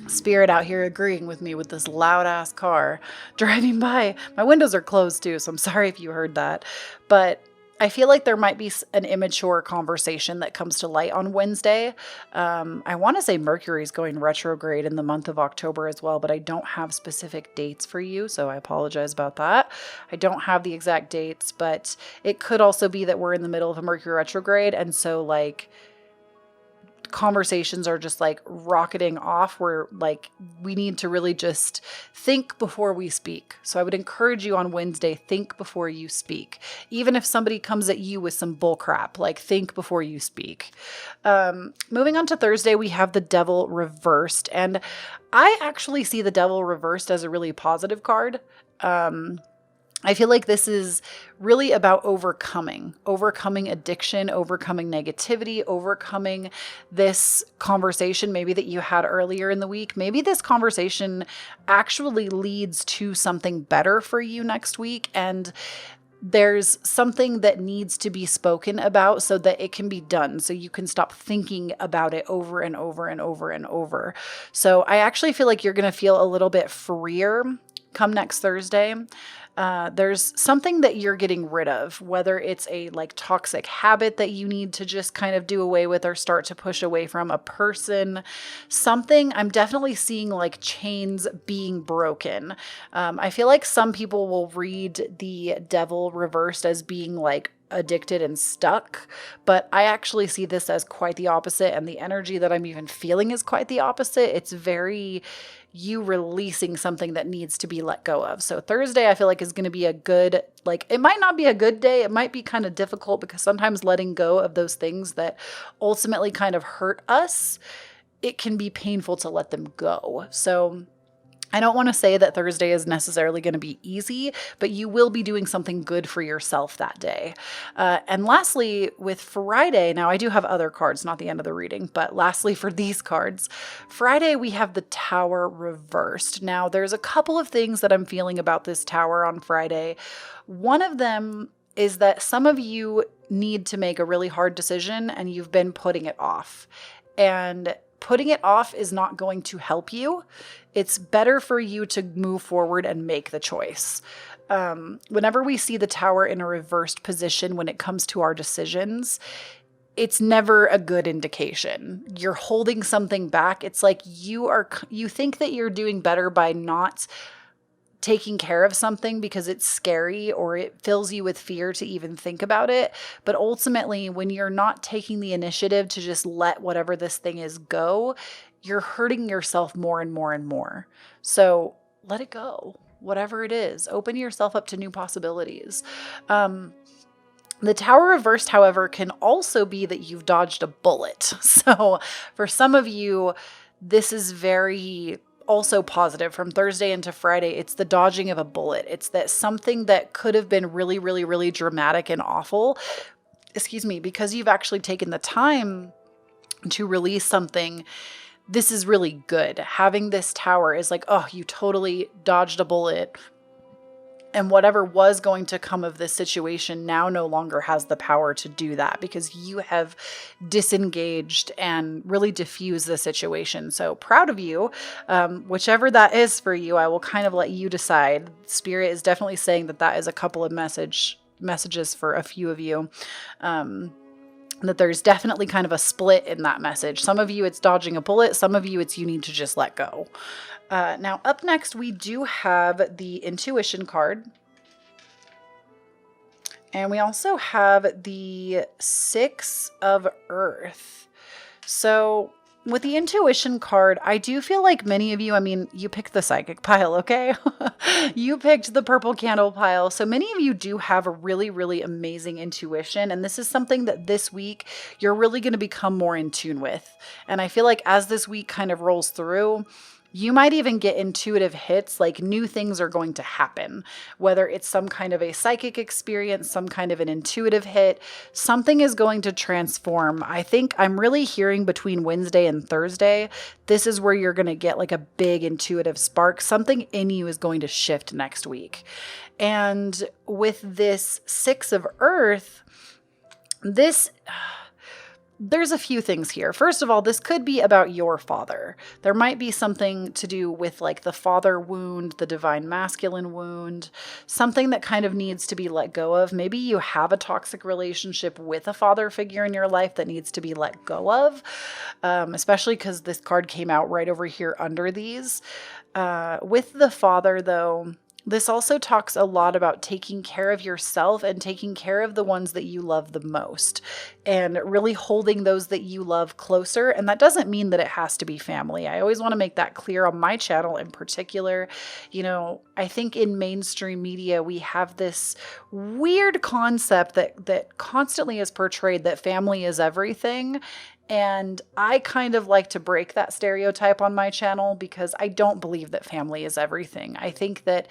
Spirit out here agreeing with me with this loud ass car driving by. My windows are closed too, so I'm sorry if you heard that. But I feel like there might be an immature conversation that comes to light on Wednesday. I want to say Mercury is going retrograde in the month of October as well, but I don't have specific dates for you, so I apologize about that. I don't have the exact dates, but it could also be that we're in the middle of a Mercury retrograde, and so like conversations are just like rocketing off where like we need to really just think before we speak. So I would encourage you on Wednesday, think before you speak. Even if somebody comes at you with some bull crap, like think before you speak. Moving on to Thursday, we have the Devil reversed. And I actually see the Devil reversed as a really positive card. I feel like this is really about overcoming addiction, overcoming negativity, overcoming this conversation maybe that you had earlier in the week. Maybe this conversation actually leads to something better for you next week. And there's something that needs to be spoken about so that it can be done. So you can stop thinking about it over and over and over and over. So I actually feel like you're going to feel a little bit freer come next Thursday. There's something that you're getting rid of, whether it's a like toxic habit that you need to just kind of do away with or start to push away from, a person, something. I'm definitely seeing like chains being broken. I feel like some people will read the Devil reversed as being like addicted and stuck, but I actually see this as quite the opposite, and the energy that I'm even feeling is quite the opposite. It's very you releasing something that needs to be let go of. So Thursday, I feel like is going to be a good, like, it might not be a good day. It might be kind of difficult because sometimes letting go of those things that ultimately kind of hurt us, it can be painful to let them go. So I don't want to say that Thursday is necessarily going to be easy, but you will be doing something good for yourself that day. And lastly, with Friday, now I do have other cards, not the end of the reading, but lastly for these cards, Friday we have the Tower reversed. Now there's a couple of things that I'm feeling about this Tower on Friday. One of them is that some of you need to make a really hard decision and you've been putting it off. And putting it off is not going to help you. It's better for you to move forward and make the choice. Whenever we see the Tower in a reversed position when it comes to our decisions, it's never a good indication. You're holding something back. It's like you think that you're doing better by not taking care of something because it's scary or it fills you with fear to even think about it. But ultimately, when you're not taking the initiative to just let whatever this thing is go, you're hurting yourself more and more and more. So let it go, whatever it is. Open yourself up to new possibilities. The Tower reversed, however, can also be that you've dodged a bullet. So for some of you, this is very also positive. From Thursday into Friday, it's the dodging of a bullet. It's that something that could have been really, really, really dramatic and awful, because you've actually taken the time to release something. This is really good. Having this Tower is like, oh, you totally dodged a bullet. And whatever was going to come of this situation now no longer has the power to do that because you have disengaged and really diffused the situation. So proud of you. Whichever that is for you, I will kind of let you decide. Spirit is definitely saying that that is a couple of messages for a few of you. That there's definitely kind of a split in that message. Some of you, it's dodging a bullet. Some of you, it's you need to just let go. Now, up next, we do have the Intuition card. And we also have the Six of Earth. So with the Intuition card, I do feel like many of you, I mean, you picked the Psychic pile, okay? You picked the Purple Candle pile. So many of you do have a really, really amazing intuition. And this is something that this week you're really going to become more in tune with. And I feel like as this week kind of rolls through, You might even get intuitive hits, like new things are going to happen, whether it's some kind of a psychic experience, some kind of an intuitive hit, something is going to transform. I think I'm really hearing between Wednesday and Thursday, this is where you're going to get like a big intuitive spark. Something in you is going to shift next week. And with this Six of Earth, there's a few things here. First of all, this could be about your father. There might be something to do with like the father wound, the divine masculine wound, something that kind of needs to be let go of. Maybe you have a toxic relationship with a father figure in your life that needs to be let go of, especially because this card came out right over here under these. With the father, though, this also talks a lot about taking care of yourself and taking care of the ones that you love the most and really holding those that you love closer. And that doesn't mean that it has to be family. I always want to make that clear on my channel in particular. You know, I think in mainstream media, we have this weird concept that constantly is portrayed that family is everything. And I kind of like to break that stereotype on my channel because I don't believe that family is everything. I think that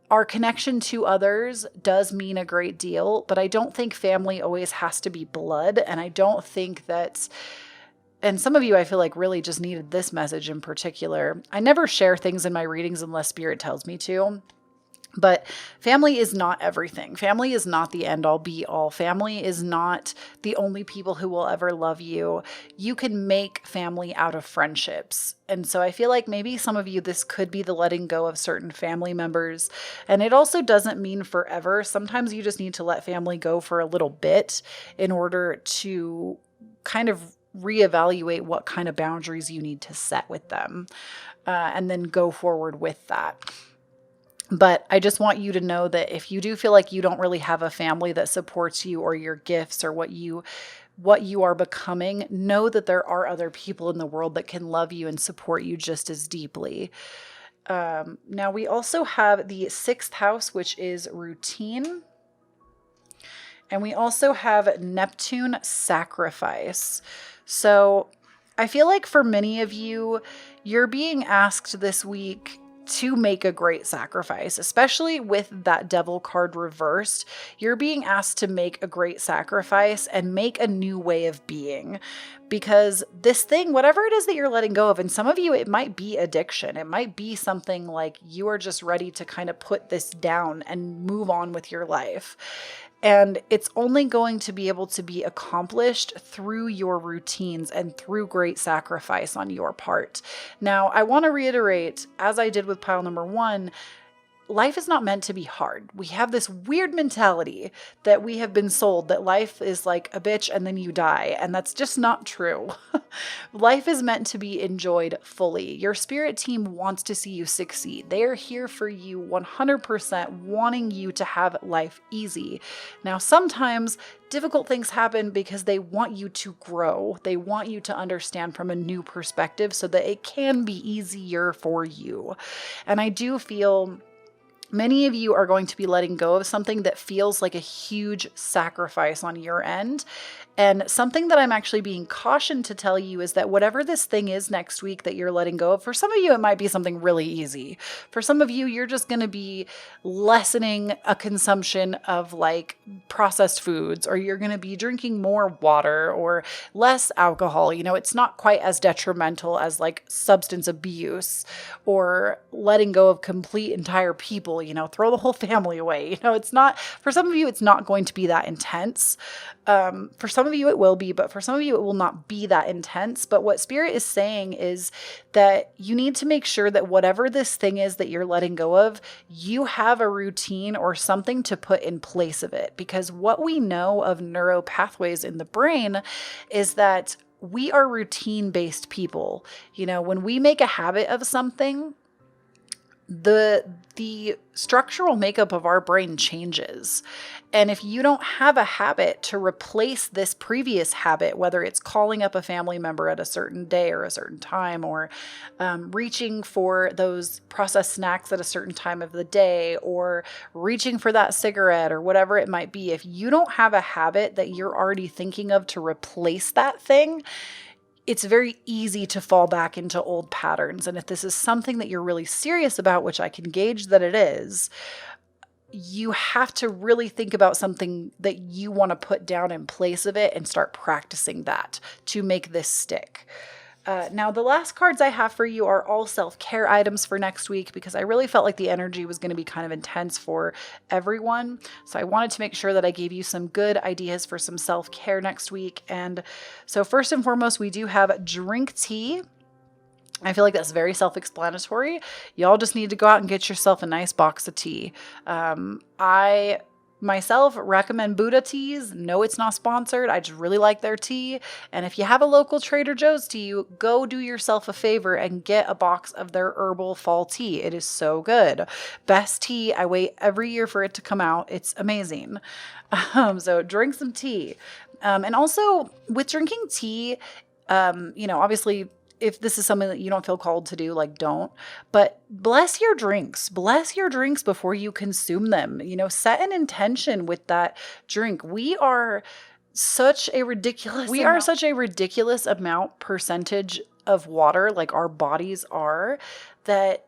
our connection to others does mean a great deal, but I don't think family always has to be blood. And I don't think that, and some of you I feel like really just needed this message in particular. I never share things in my readings unless Spirit tells me to. But family is not everything. Family is not the end all be all. Family is not the only people who will ever love you. You can make family out of friendships. And so I feel like maybe some of you, this could be the letting go of certain family members. And it also doesn't mean forever. Sometimes you just need to let family go for a little bit in order to kind of reevaluate what kind of boundaries you need to set with them, and then go forward with that. But I just want you to know that if you do feel like you don't really have a family that supports you or your gifts or what you are becoming, know that there are other people in the world that can love you and support you just as deeply. Now we also have the 6th house, which is routine. And we also have Neptune sacrifice. So I feel like for many of you, you're being asked this week to make a great sacrifice, especially with that devil card reversed. You're being asked to make a great sacrifice and make a new way of being, because this thing, whatever it is that you're letting go of, and some of you, it might be addiction. It might be something like you are just ready to kind of put this down and move on with your life. And it's only going to be able to be accomplished through your routines and through great sacrifice on your part. Now, I want to reiterate, as I did with pile number 1, life is not meant to be hard. We have this weird mentality that we have been sold that life is like a bitch and then you die. And that's just not true. Life is meant to be enjoyed fully. Your spirit team wants to see you succeed. They are here for you 100%, wanting you to have life easy. Now, sometimes difficult things happen because they want you to grow. They want you to understand from a new perspective so that it can be easier for you. And I do feel many of you are going to be letting go of something that feels like a huge sacrifice on your end. And something that I'm actually being cautioned to tell you is that whatever this thing is next week that you're letting go of, for some of you, it might be something really easy. For some of you, you're just going to be lessening a consumption of like processed foods, or you're going to be drinking more water or less alcohol. You know, it's not quite as detrimental as like substance abuse or letting go of complete entire people, you know, throw the whole family away. You know, it's not, for some of you, it's not going to be that intense. For some of you it will be, but for some of you it will not be that intense. But what Spirit is saying is that you need to make sure that whatever this thing is that you're letting go of, you have a routine or something to put in place of it. Because what we know of neuro pathways in the brain is that we are routine-based people. You know, when we make a habit of something, the structural makeup of our brain changes. And if you don't have a habit to replace this previous habit, whether it's calling up a family member at a certain day or a certain time, or reaching for those processed snacks at a certain time of the day, or reaching for that cigarette or whatever it might be, if you don't have a habit that you're already thinking of to replace that thing, it's very easy to fall back into old patterns. And if this is something that you're really serious about, which I can gauge that it is, you have to really think about something that you want to put down in place of it and start practicing that to make this stick. Now, the last cards I have for you are all self-care items for next week because I really felt like the energy was going to be kind of intense for everyone. So I wanted to make sure that I gave you some good ideas for some self-care next week. And so first and foremost, we do have drink tea. I feel like that's very self-explanatory. Y'all just need to go out and get yourself a nice box of tea. I myself recommend Buddha teas. No, it's not sponsored. I just really like their tea. And if you have a local Trader Joe's tea, go do yourself a favor and get a box of their herbal fall tea. It is so good. Best tea. I wait every year for it to come out. It's amazing. So drink some tea. And also with drinking tea, obviously, if this is something that you don't feel called to do, like don't, but bless your drinks before you consume them. Set an intention with that drink. We are such a ridiculous amount percentage of water, like our bodies are, that,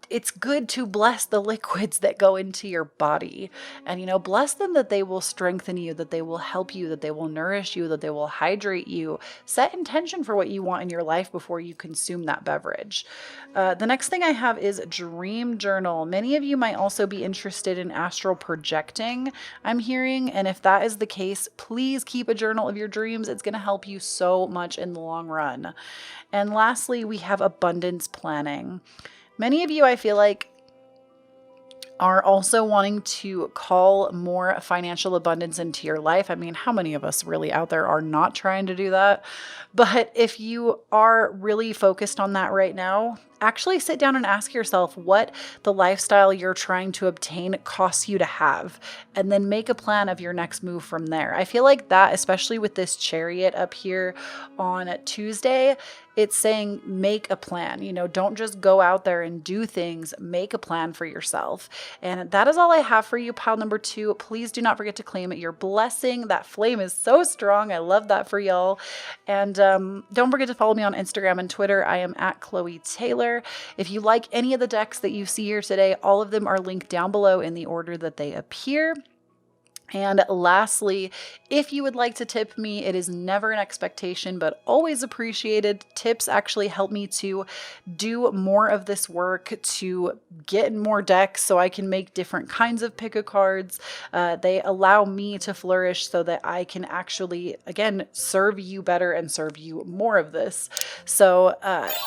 it's good to bless the liquids that go into your body and, bless them, that they will strengthen you, that they will help you, that they will nourish you, that they will hydrate you. Set intention for what you want in your life before you consume that beverage. The next thing I have is dream journal. Many of you might also be interested in astral projecting, I'm hearing. And if that is the case, please keep a journal of your dreams. It's going to help you so much in the long run. And lastly, we have abundance planning. Many of you, I feel like, are also wanting to call more financial abundance into your life. I mean, how many of us really out there are not trying to do that? But if you are really focused on that right now, actually sit down and ask yourself what the lifestyle you're trying to obtain costs you to have, and then make a plan of your next move from there. I feel like that, especially with this chariot up here on Tuesday, it's saying make a plan. Don't just go out there and do things, make a plan for yourself. And that is all I have for you, pile number 2. Please do not forget to claim your blessing. That flame is so strong. I love that for y'all. And don't forget to follow me on Instagram and Twitter. I am at Kloee Taylor. If you like any of the decks that you see here today, all of them are linked down below in the order that they appear. And lastly, if you would like to tip me, it is never an expectation, but always appreciated. Tips actually help me to do more of this work, to get more decks so I can make different kinds of pick-a-cards. They allow me to flourish so that I can actually, again, serve you better and serve you more of this. So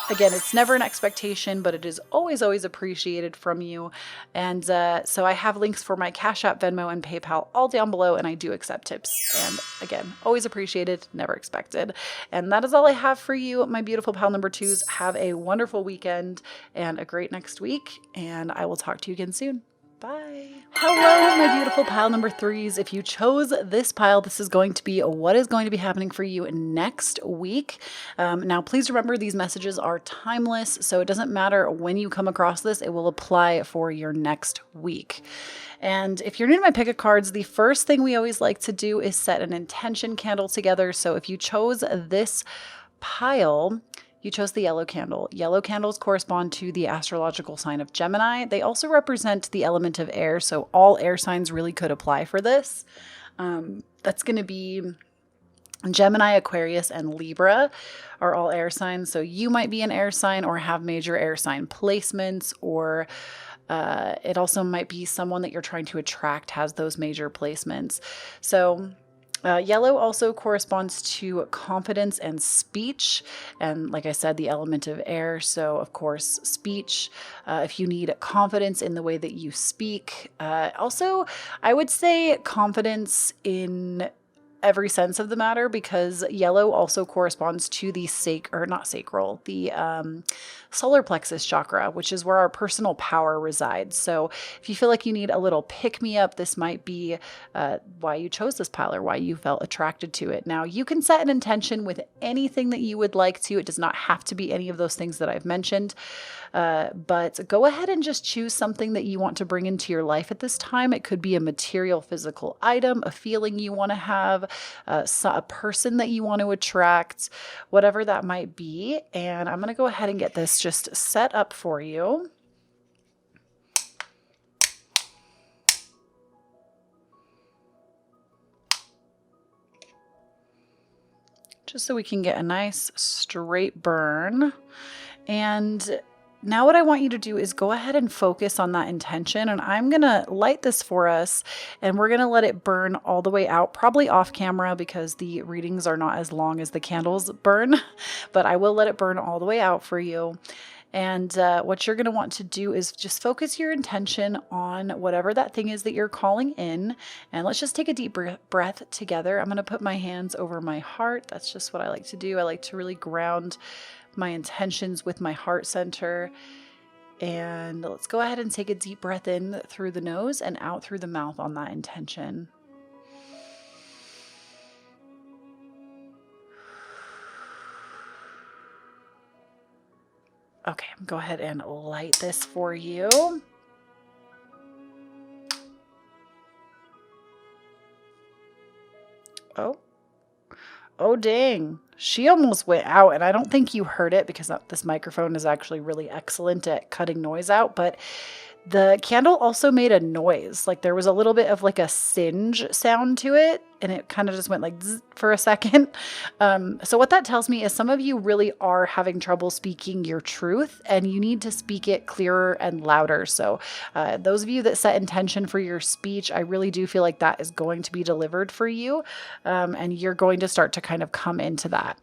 again, it's never an expectation, but it is always, always appreciated from you. And so I have links for my Cashapp, Venmo, and PayPal all down below, and I do accept tips. And again, always appreciated, never expected. And that is all I have for you, my beautiful pile number 2s. Have a wonderful weekend and a great next week, and I will talk to you again soon. Bye. Hello, my beautiful pile number 3s. If you chose this pile, this is going to be what is going to be happening for you next week. Now, please remember these messages are timeless, so it doesn't matter when you come across this, it will apply for your next week. And if you're new to my pick-a-cards, the first thing we always like to do is set an intention candle together. So if you chose this pile, you chose the yellow candle. Yellow candles correspond to the astrological sign of Gemini. They also represent the element of air, so all air signs really could apply for this. That's going to be Gemini, Aquarius, and Libra are all air signs. So you might be an air sign or have major air sign placements, or it also might be someone that you're trying to attract has those major placements. So yellow also corresponds to confidence and speech. And like I said, the element of air. So of course, speech, if you need confidence in the way that you speak. Also, I would say confidence in every sense of the matter, because yellow also corresponds to the the solar plexus chakra, which is where our personal power resides. So if you feel like you need a little pick-me-up, this might be why you chose this pile, or why you felt attracted to it. Now, you can set an intention with anything that you would like to. It does not have to be any of those things that I've mentioned. But go ahead and just choose something that you want to bring into your life at this time. It could be a material, physical item, a feeling you want to have, a person that you want to attract, whatever that might be. And I'm going to go ahead and get this just set up for you. Just so we can get a nice straight burn. And now what I want you to do is go ahead and focus on that intention. And I'm going to light this for us, and we're going to let it burn all the way out, probably off camera because the readings are not as long as the candles burn, but I will let it burn all the way out for you. And what you're going to want to do is just focus your intention on whatever that thing is that you're calling in. And let's just take a deep breath together. I'm going to put my hands over my heart. That's just what I like to do. I like to really ground my intentions with my heart center. And let's go ahead and take a deep breath in through the nose and out through the mouth on that intention. Okay, go ahead and light this for you. Oh dang. She almost went out, and I don't think you heard it because this microphone is actually really excellent at cutting noise out, but the candle also made a noise. Like there was a little bit of like a singe sound to it, and it kind of just went like zzz for a second. So what that tells me is some of you really are having trouble speaking your truth, and you need to speak it clearer and louder. So those of you that set intention for your speech, I really do feel like that is going to be delivered for you, and you're going to start to kind of come into that.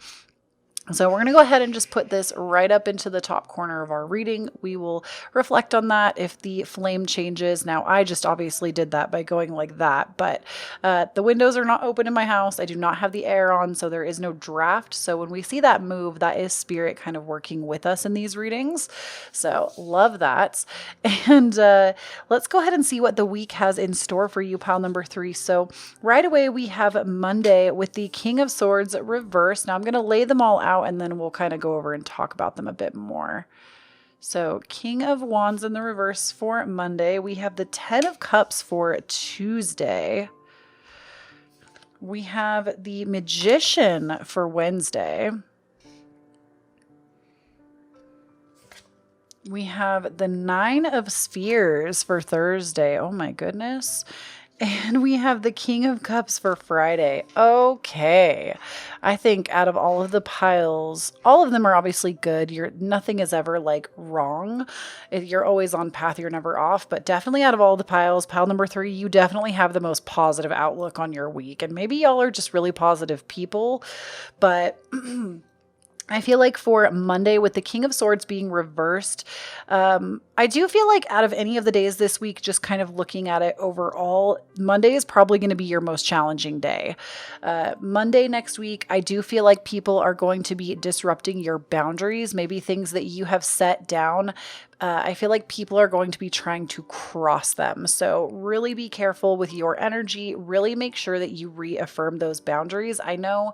So we're going to go ahead and just put this right up into the top corner of our reading. We will reflect on that if the flame changes. Now, I just obviously did that by going like that, but the windows are not open in my house. I do not have the air on, so there is no draft. So when we see that move, that is spirit kind of working with us in these readings. So love that. And let's go ahead and see what the week has in store for you, pile number 3. So right away, we have Monday with the King of Swords reversed. Now I'm going to lay them all out, and then we'll kind of go over and talk about them a bit more. So King of Wands in the reverse for Monday. We have the 10 of Cups for Tuesday. We have the Magician for Wednesday. We have the 9 of Spheres for Thursday. Oh my goodness. And we have the King of Cups for Friday. Okay. I think out of all of the piles, all of them are obviously good. Nothing is ever like wrong. You're always on path. You're never off. But definitely out of all the piles, pile number 3, you definitely have the most positive outlook on your week. And maybe y'all are just really positive people. But I feel like for Monday, with the King of Swords being reversed, I do feel like out of any of the days this week, just kind of looking at it overall, Monday is probably going to be your most challenging day. Monday next week, I do feel like people are going to be disrupting your boundaries, maybe things that you have set down. I feel like people are going to be trying to cross them. So really be careful with your energy. Really make sure that you reaffirm those boundaries. I know,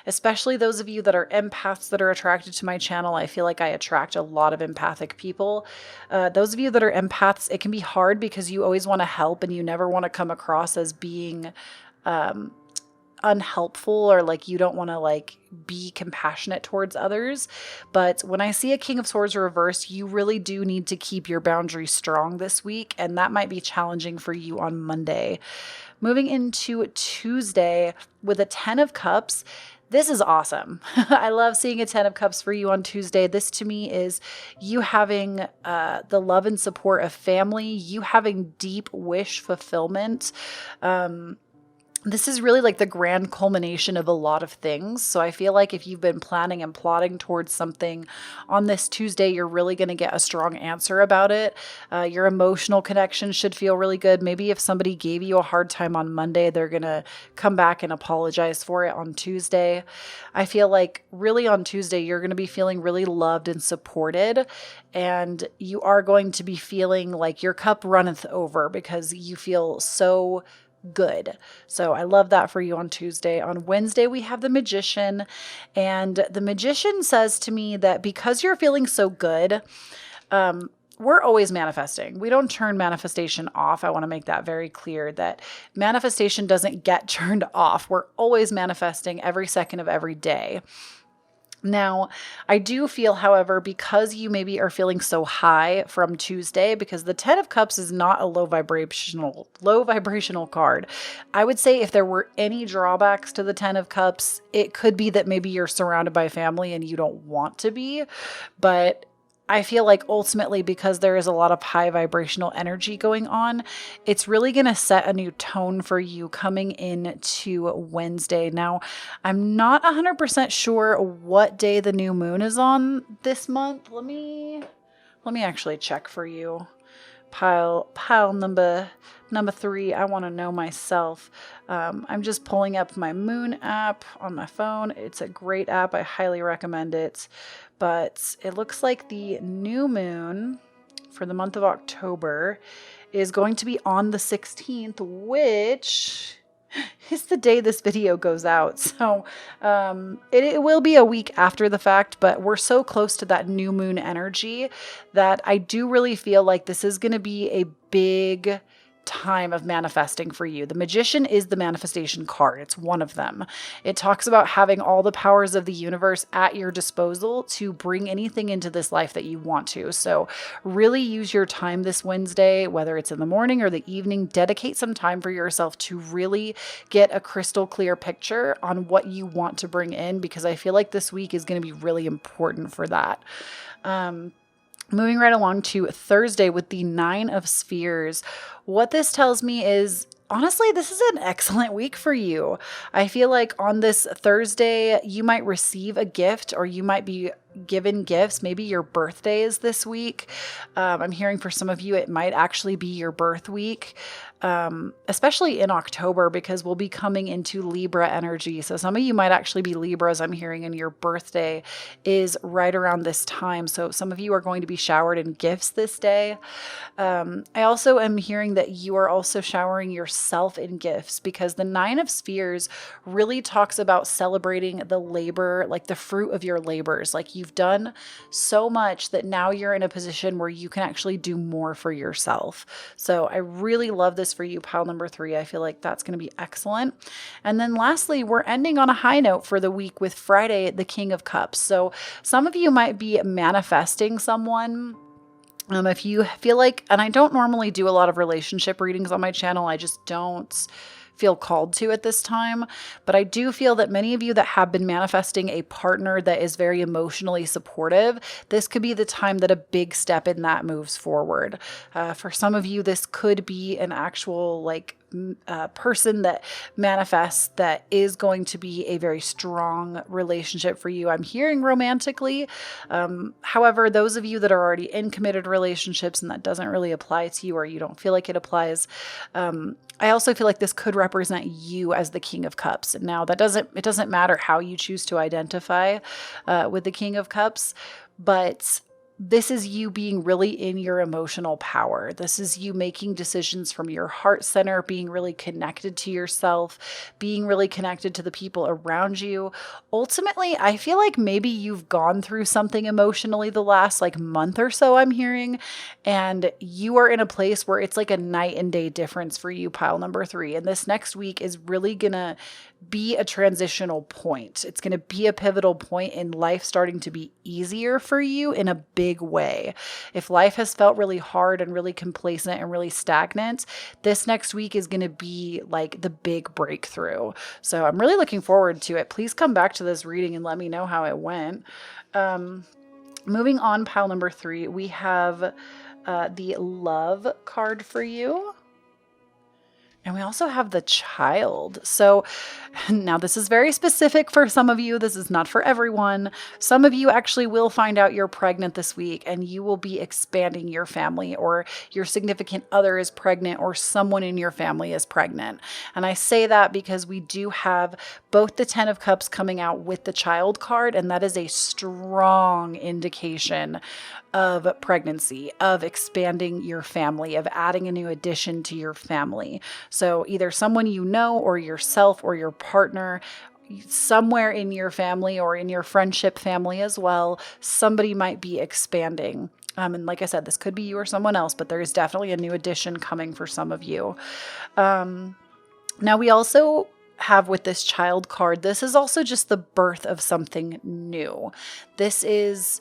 especially those of you that are empaths that are attracted to my channel, I feel like I attract a lot of empathic people. Those of you that are empaths, it can be hard because you always want to help and you never want to come across as being unhelpful, or like you don't want to like be compassionate towards others. But when I see a King of Swords reversed, you really do need to keep your boundaries strong this week, and that might be challenging for you on Monday. Moving into Tuesday with a 10 of Cups, this is awesome. I love seeing a 10 of Cups for you on Tuesday. This to me is you having the love and support of family, you having deep wish fulfillment. This is really like the grand culmination of a lot of things. So I feel like if you've been planning and plotting towards something on this Tuesday, you're really going to get a strong answer about it. Your emotional connection should feel really good. Maybe if somebody gave you a hard time on Monday, they're going to come back and apologize for it on Tuesday. I feel like really on Tuesday, you're going to be feeling really loved and supported. And you are going to be feeling like your cup runneth over because you feel so good. So I love that for you on Tuesday. On Wednesday, we have the Magician, and the Magician says to me that because you're feeling so good, we're always manifesting. We don't turn manifestation off. I want to make that very clear that manifestation doesn't get turned off. We're always manifesting every second of every day. Now, I do feel, however, because you maybe are feeling so high from Tuesday, because the 10 of Cups is not a low vibrational card. I would say if there were any drawbacks to the 10 of Cups, it could be that maybe you're surrounded by family and you don't want to be, but I feel like ultimately, because there is a lot of high vibrational energy going on, it's really going to set a new tone for you coming into Wednesday. Now, I'm not 100% sure what day the new moon is on this month. Let me actually check for you. Pile number 3. I want to know myself. I'm just pulling up my moon app on my phone. It's a great app. I highly recommend it. But it looks like the new moon for the month of October is going to be on the 16th, which is the day this video goes out. So it will be a week after the fact, but we're so close to that new moon energy that I do really feel like this is going to be a big time of manifesting for you. The Magician is the manifestation card. It's one of them. It talks about having all the powers of the universe at your disposal to bring anything into this life that you want to. So really use your time this Wednesday, whether it's in the morning or the evening. Dedicate some time for yourself to really get a crystal clear picture on what you want to bring in, because I feel like this week is going to be really important for that. Moving right along to Thursday with the 9 of Spheres. What this tells me is, honestly, this is an excellent week for you. I feel like on this Thursday, you might receive a gift or you might be given gifts. Maybe your birthday is this week. I'm hearing for some of you, it might actually be your birth week, especially in October, because we'll be coming into Libra energy. So some of you might actually be Libras, I'm hearing, and your birthday is right around this time. So some of you are going to be showered in gifts this day. I also am hearing that you are also showering yourself in gifts, because the 9 of Spheres really talks about celebrating the labor, like the fruit of your labors. Like you've done so much that now you're in a position where you can actually do more for yourself. So I really love this for you, pile number 3. I feel like that's going to be excellent. And then lastly, we're ending on a high note for the week with Friday, the King of Cups. So some of you might be manifesting someone. If you feel like, and I don't normally do a lot of relationship readings on my channel, I just don't feel called to at this time, but I do feel that many of you that have been manifesting a partner that is very emotionally supportive, this could be the time that a big step in that moves forward. For some of you, this could be an actual person that manifests that is going to be a very strong relationship for you. I'm hearing romantically. However, those of you that are already in committed relationships and that doesn't really apply to you, or you don't feel like it applies, I also feel like this could represent you as the King of Cups. Now, it doesn't matter how you choose to identify with the King of Cups, but this is you being really in your emotional power. This is you making decisions from your heart center, being really connected to yourself, being really connected to the people around you. Ultimately, I feel like maybe you've gone through something emotionally the last month or so, I'm hearing, and you are in a place where it's like a night and day difference for you, pile number 3. And this next week is really gonna be a transitional point. It's going to be a pivotal point in life starting to be easier for you in a big way. If life has felt really hard and really complacent and really stagnant, this next week is going to be like the big breakthrough. So I'm really looking forward to it. Please come back to this reading and let me know how it went. Moving on, pile number 3, we have the Love card for you. And we also have the Child. So now this is very specific for some of you. This is not for everyone. Some of you actually will find out you're pregnant this week and you will be expanding your family, or your significant other is pregnant, or someone in your family is pregnant. And I say that because we do have both the 10 of Cups coming out with the Child card, and that is a strong indication of pregnancy, of expanding your family, of adding a new addition to your family. So either someone you know, or yourself, or your partner, somewhere in your family or in your friendship family as well, somebody might be expanding. And like I said, this could be you or someone else, but there is definitely a new addition coming for some of you. Now we also have with this child card, this is also just the birth of something new. This is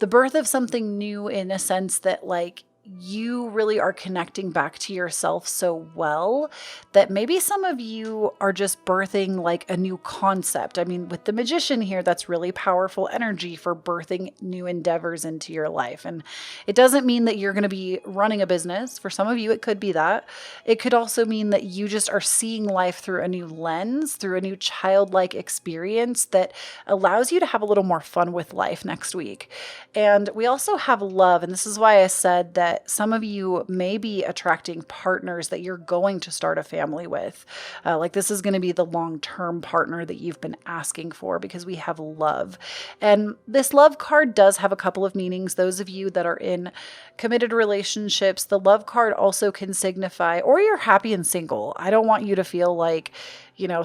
the birth of something new in a sense that like you really are connecting back to yourself so well that maybe some of you are just birthing like a new concept. I mean, with the Magician here, that's really powerful energy for birthing new endeavors into your life. And it doesn't mean that you're going to be running a business. For some of you, it could be that. It could also mean that you just are seeing life through a new lens, through a new childlike experience that allows you to have a little more fun with life next week. And we also have love. And this is why I said that some of you may be attracting partners that you're going to start a family with. Like this is going to be the long-term partner that you've been asking for because we have love. And this love card does have a couple of meanings. Those of you that are in committed relationships, the love card also can signify, or you're happy and single. I don't want you to feel like,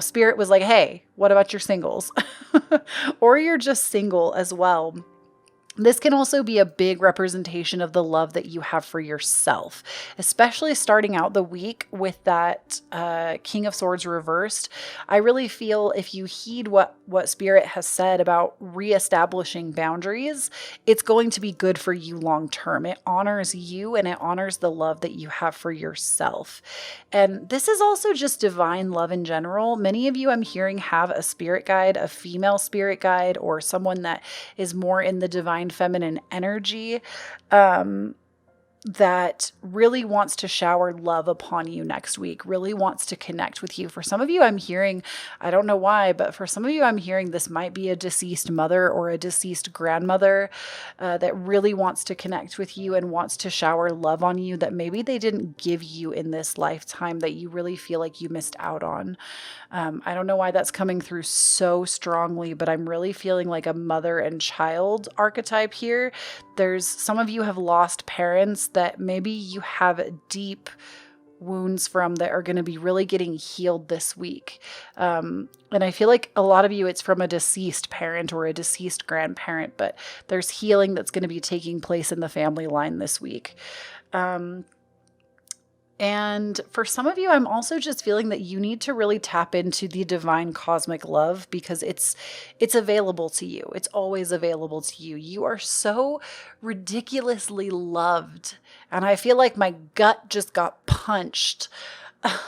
Spirit was like, hey, what about your singles? Or you're just single as well. This can also be a big representation of the love that you have for yourself, especially starting out the week with that King of Swords reversed. I really feel if you heed what Spirit has said about reestablishing boundaries, it's going to be good for you long term. It honors you and it honors the love that you have for yourself. And this is also just divine love in general. Many of you I'm hearing have a spirit guide, a female spirit guide, or someone that is more in the divine feminine energy that really wants to shower love upon you next week, really wants to connect with you. For some of you, I'm hearing, I don't know why, but for some of you, I'm hearing this might be a deceased mother or a deceased grandmother that really wants to connect with you and wants to shower love on you that maybe they didn't give you in this lifetime that you really feel like you missed out on. I don't know why that's coming through so strongly, but I'm really feeling like a mother and child archetype here. There's some of you have lost parents that maybe you have deep wounds from that are going to be really getting healed this week. And I feel like a lot of you, it's from a deceased parent or a deceased grandparent, but there's healing that's going to be taking place in the family line this week. And for some of you, I'm also just feeling that you need to really tap into the divine cosmic love because it's available to you. It's always available to you. You are so ridiculously loved. And I feel like my gut just got punched.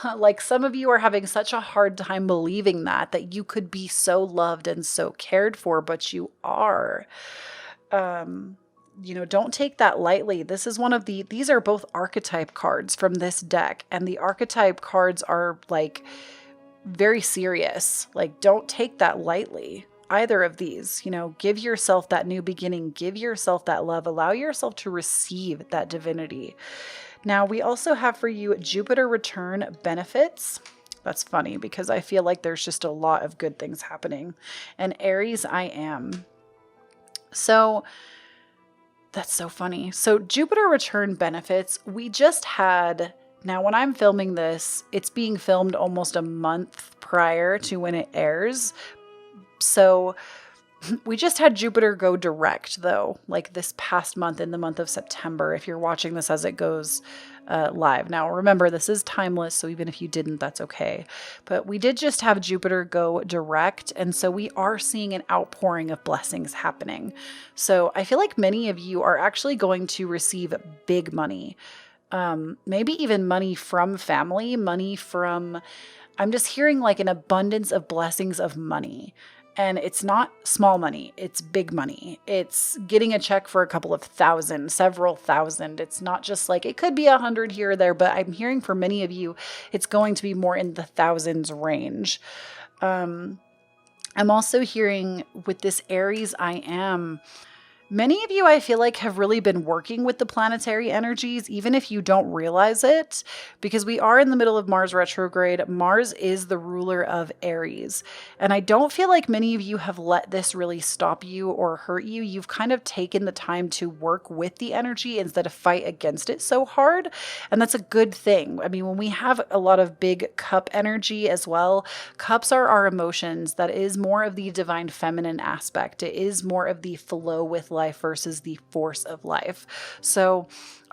Like some of you are having such a hard time believing that you could be so loved and so cared for, but you are. Don't take that lightly. This is these are both archetype cards from this deck. And the archetype cards are like very serious. Like, don't take that lightly. Either of these, give yourself that new beginning, give yourself that love, allow yourself to receive that divinity. Now, we also have for you Jupiter return benefits. That's funny because I feel like there's just a lot of good things happening. And Aries, I am. So that's so funny. So Jupiter return benefits, we just had, now when I'm filming this, it's being filmed almost a month prior to when it airs. So we just had Jupiter go direct though, like this past month in the month of September, if you're watching this as it goes live. Now, remember, this is timeless, so even if you didn't, that's okay. But we did just have Jupiter go direct, and so we are seeing an outpouring of blessings happening. So I feel like many of you are actually going to receive big money, maybe even money from family, money from, I'm just hearing like an abundance of blessings of money. And it's not small money, it's big money. It's getting a check for a couple of thousand, several thousand. It's not just like, it could be 100 here or there, but I'm hearing for many of you, it's going to be more in the thousands range. I'm also hearing with this Aries, I am. Many of you, I feel like, have really been working with the planetary energies, even if you don't realize it, because we are in the middle of Mars retrograde. Mars is the ruler of Aries. And I don't feel like many of you have let this really stop you or hurt you. You've kind of taken the time to work with the energy instead of fight against it so hard. And that's a good thing. I mean, when we have a lot of big cup energy as well, cups are our emotions. That is more of the divine feminine aspect. It is more of the flow with life versus the force of life. So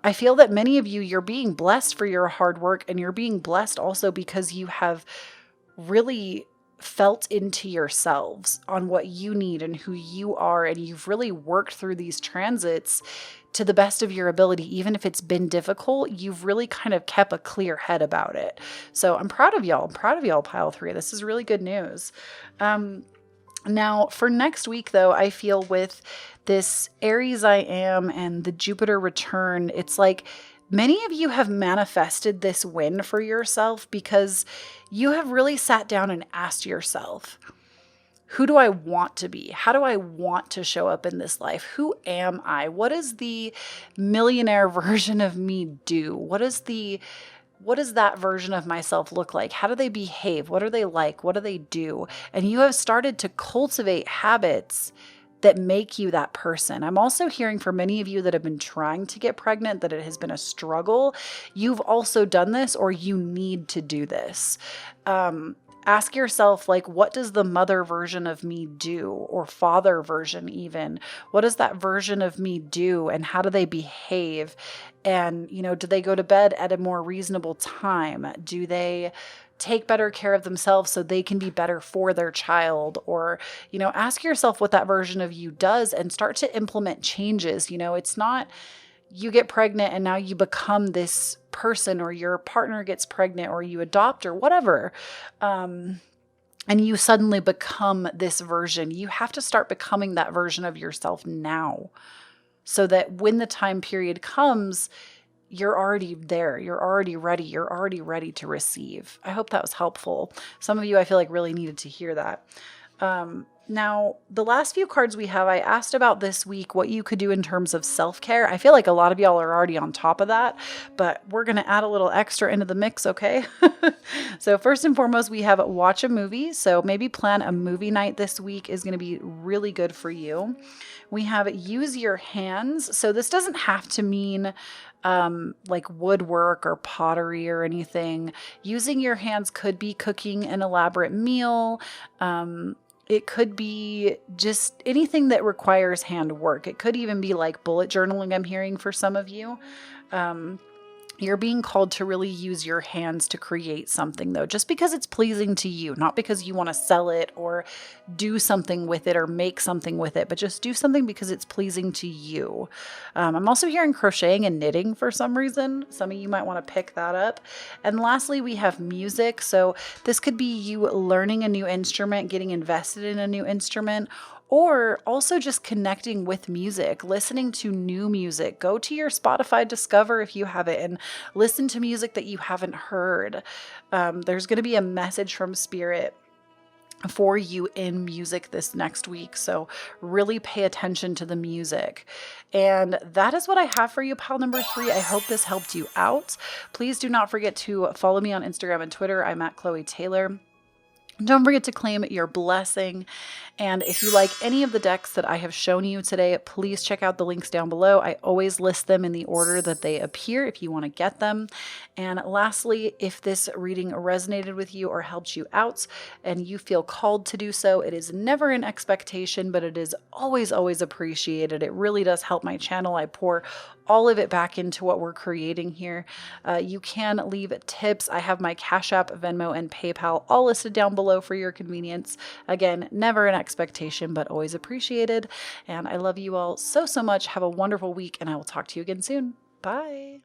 I feel that many of you, you're being blessed for your hard work, and you're being blessed also because you have really felt into yourselves on what you need and who you are. And you've really worked through these transits to the best of your ability. Even if it's been difficult, you've really kind of kept a clear head about it. So I'm proud of y'all. I'm proud of y'all, pile 3. This is really good news. Now for next week though, I feel with this Aries I am and the Jupiter return, it's like many of you have manifested this win for yourself because you have really sat down and asked yourself, who do I want to be? How do I want to show up in this life? Who am I? What does the millionaire version of me do? What does that version of myself look like? How do they behave? What are they like? What do they do? And you have started to cultivate habits that make you that person. I'm also hearing from many of you that have been trying to get pregnant that it has been a struggle. You've also done this, or you need to do this. Ask yourself, like, what does the mother version of me do, or father version even? What does that version of me do, and how do they behave? And, do they go to bed at a more reasonable time? Do they take better care of themselves so they can be better for their child? Or, ask yourself what that version of you does and start to implement changes. It's not you get pregnant and now you become this person, or your partner gets pregnant, or you adopt, or whatever. And you suddenly become this version. You have to start becoming that version of yourself now, so that when the time period comes, you're already there. You're already ready. You're already ready to receive. I hope that was helpful. Some of you, I feel like, really needed to hear that. Now, the last few cards we have, I asked about this week what you could do in terms of self-care. I feel like a lot of y'all are already on top of that, but we're going to add a little extra into the mix, okay? So first and foremost, we have watch a movie. So maybe plan a movie night this week is going to be really good for you. We have use your hands. So this doesn't have to mean like woodwork or pottery or anything. Using your hands could be cooking an elaborate meal. It could be just anything that requires hand work. It could even be like bullet journaling, I'm hearing for some of you. You're being called to really use your hands to create something, though, just because it's pleasing to you, not because you want to sell it or do something with it or make something with it, but just do something because it's pleasing to you. I'm also hearing crocheting and knitting for some reason. Some of you might want to pick that up. And lastly, we have music. So this could be you learning a new instrument, getting invested in a new instrument, or also just connecting with music, listening to new music. Go to your Spotify Discover if you have it and listen to music that you haven't heard. There's going to be a message from Spirit for you in music this next week. So really pay attention to the music. And that is what I have for you, pile number 3. I hope this helped you out. Please do not forget to follow me on Instagram and Twitter. I'm at Kloee Taylor. Don't forget to claim your blessing. And if you like any of the decks that I have shown you today, please check out the links down below. I always list them in the order that they appear if you want to get them. And lastly, if this reading resonated with you or helped you out and you feel called to do so, it is never an expectation, but it is always, always appreciated. It really does help my channel. I pour all of it back into what we're creating here. You can leave tips. I have my Cash App, Venmo, and PayPal all listed down below for your convenience. Again, never an expectation, but always appreciated. And I love you all so, so much. Have a wonderful week, and I will talk to you again soon. Bye.